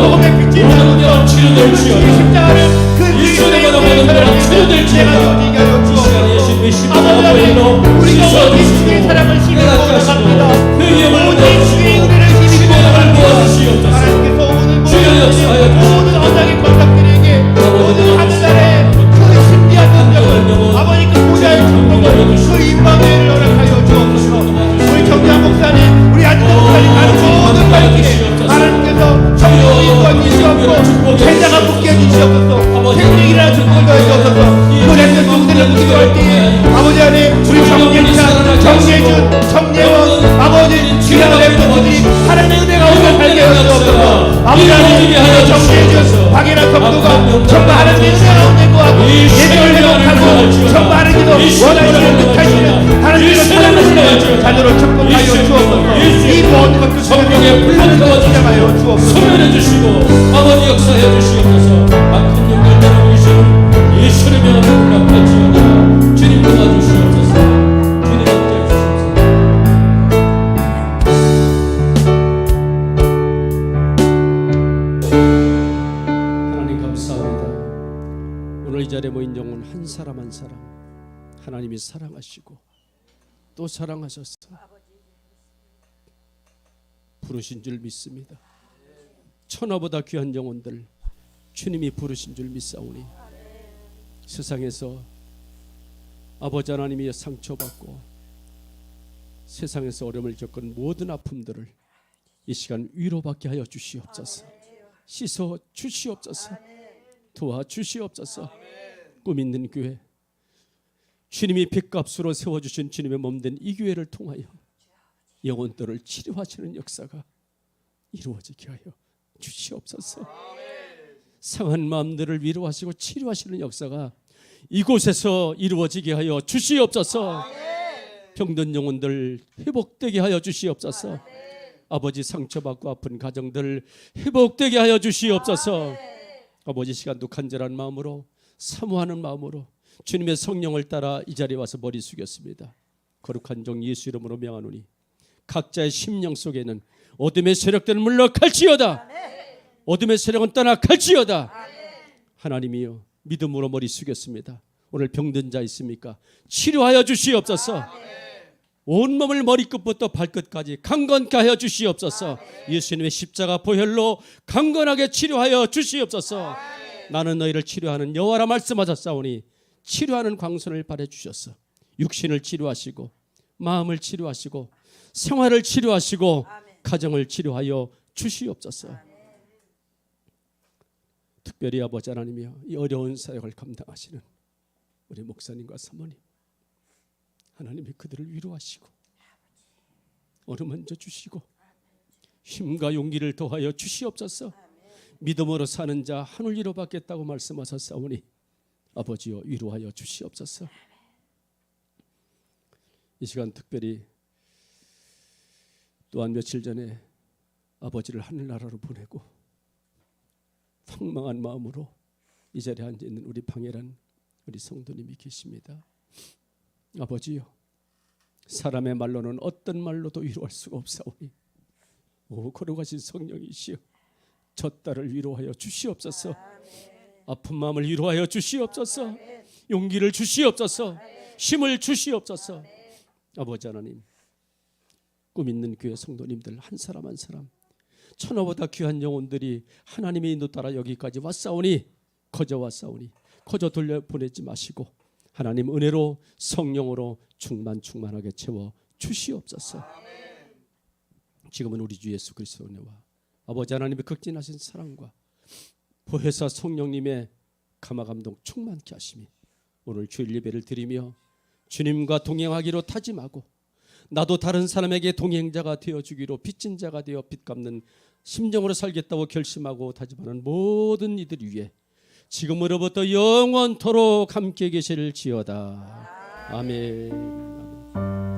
복음에 빚진 자로서 그 십자가를 그 그리스도의 사랑을 내가 어디게 하여 주옵소서 아버지 우리가 어디 주의 사랑을 힘입어 나갑니다 어디 주의 은혜를 힘입어 나갑니다 하나님께서 오늘 모든 언약의 권락들에게 모든 하늘나라의 그 신비한 능력을 아버지 그 보좌의 축복을 그 임마누엘을 허락하여 주옵소서 우리 정장 목사님 우리 안전 목사님 가는 모든 발길에 하나님께서 정령이 인도해 주시옵고 세자가 붙게 해주시옵소서 생명이라는 축복을 더해 주옵소서 그래서 누구들을 기도할 때에 아버지 하나님 우리 정예찬 정예준 정예원 아버지 주양을 랩터들이 하나님의 은혜가 오늘 살게 하시옵소서 아버지 하나님 정예준 박예란 성도가 정말 하나님의 은혜가 오늘 거하고 예배를 회복하고 정말 하나님께서 원하시는 뜻하시는 하나님께서 사랑하시는 자녀로 축복하여 주옵소서 이 모든 것들 성령의 불을 주장하여 주옵소서 소멸해 주시고 아버지 역사해 주시옵소서 큰 영광 나누시는 예수님의 이름으로 기도합니다. 주님 도와주시옵소서 주님 함께 주시옵소서 하나님 감사합니다 오늘 이 자리에 모인 영혼 한 사람 한 사람 하나님이 사랑하시고 또 사랑하셔서 부르신 줄 믿습니다. 천하보다 귀한 영혼들 주님이 부르신 줄 믿사오니 세상에서 아버지 하나님이 상처받고 세상에서 어려움을 겪은 모든 아픔들을 이 시간 위로받게 하여 주시옵소서. 씻어 주시옵소서. 도와 주시옵소서. 꿈 있는 교회, 주님이 빚값으로 세워주신 주님의 몸된 이 교회를 통하여 영혼들을 치료하시는 역사가 이루어지게 하여 주시옵소서. 상한 마음들을 위로하시고 치료하시는 역사가 이곳에서 이루어지게 하여 주시옵소서. 병든 영혼들 회복되게 하여 주시옵소서. 아버지 상처받고 아픈 가정들 회복되게 하여 주시옵소서. 아버지 시간도 간절한 마음으로 사모하는 마음으로 주님의 성령을 따라 이 자리에 와서 머리 숙였습니다. 거룩한 종 예수 이름으로 명하노니 각자의 심령 속에는 어둠의 세력들은 물러갈지어다. 어둠의 세력은 떠나갈지어다. 하나님이여 믿음으로 머리 숙였습니다. 오늘 병든 자 있습니까? 치료하여 주시옵소서. 온몸을 머리끝부터 발끝까지 강건케 하여 주시옵소서. 예수님의 십자가 보혈로 강건하게 치료하여 주시옵소서. 나는 너희를 치료하는 여호와라 말씀하셨사오니 치료하는 광선을 발해 주셨어. 육신을 치료하시고 마음을 치료하시고 생활을 치료하시고 가정을 치료하여 주시옵소서. 특별히 아버지 하나님이여 이 어려운 사역을 감당하시는 우리 목사님과 사모님 하나님이 그들을 위로하시고 어루만져 주시고 힘과 용기를 더하여 주시옵소서. 믿음으로 사는 자 하늘 위로 받겠다고 말씀하셨사오니 아버지여 위로하여 주시옵소서. 이 시간 특별히 또한 며칠 전에 아버지를 하늘나라로 보내고 황망한 마음으로 이 자리에 앉아있는 우리 방해란 우리 성도님이 계십니다. 아버지요 사람의 말로는 어떤 말로도 위로할 수가 없사오니 오 거룩하신 성령이시여 저 딸을 위로하여 주시옵소서. 아픈 마음을 위로하여 주시옵소서. 용기를 주시옵소서. 힘을 주시옵소서. 아버지 하나님 꿈 있는 교회 성도님들 한 사람 한 사람 천하보다 귀한 영혼들이 하나님의 인도 따라 여기까지 왔사오니 거저 왔사오니 거저 돌려보내지 마시고 하나님 은혜로 성령으로 충만하게 채워 주시옵소서. 지금은 우리 주 예수 그리스도의 은혜와 아버지 하나님의 극진하신 사랑과 보혜사 성령님의 감화감동 충만케 하심이 오늘 주일 예배를 드리며 주님과 동행하기로 다짐하고 나도 다른 사람에게 동행자가 되어주기로 빚진 자가 되어 빚 갚는 심정으로 살겠다고 결심하고 다짐하는 모든 이들 위해 지금으로부터 영원토록 함께 계실지어다. 아멘.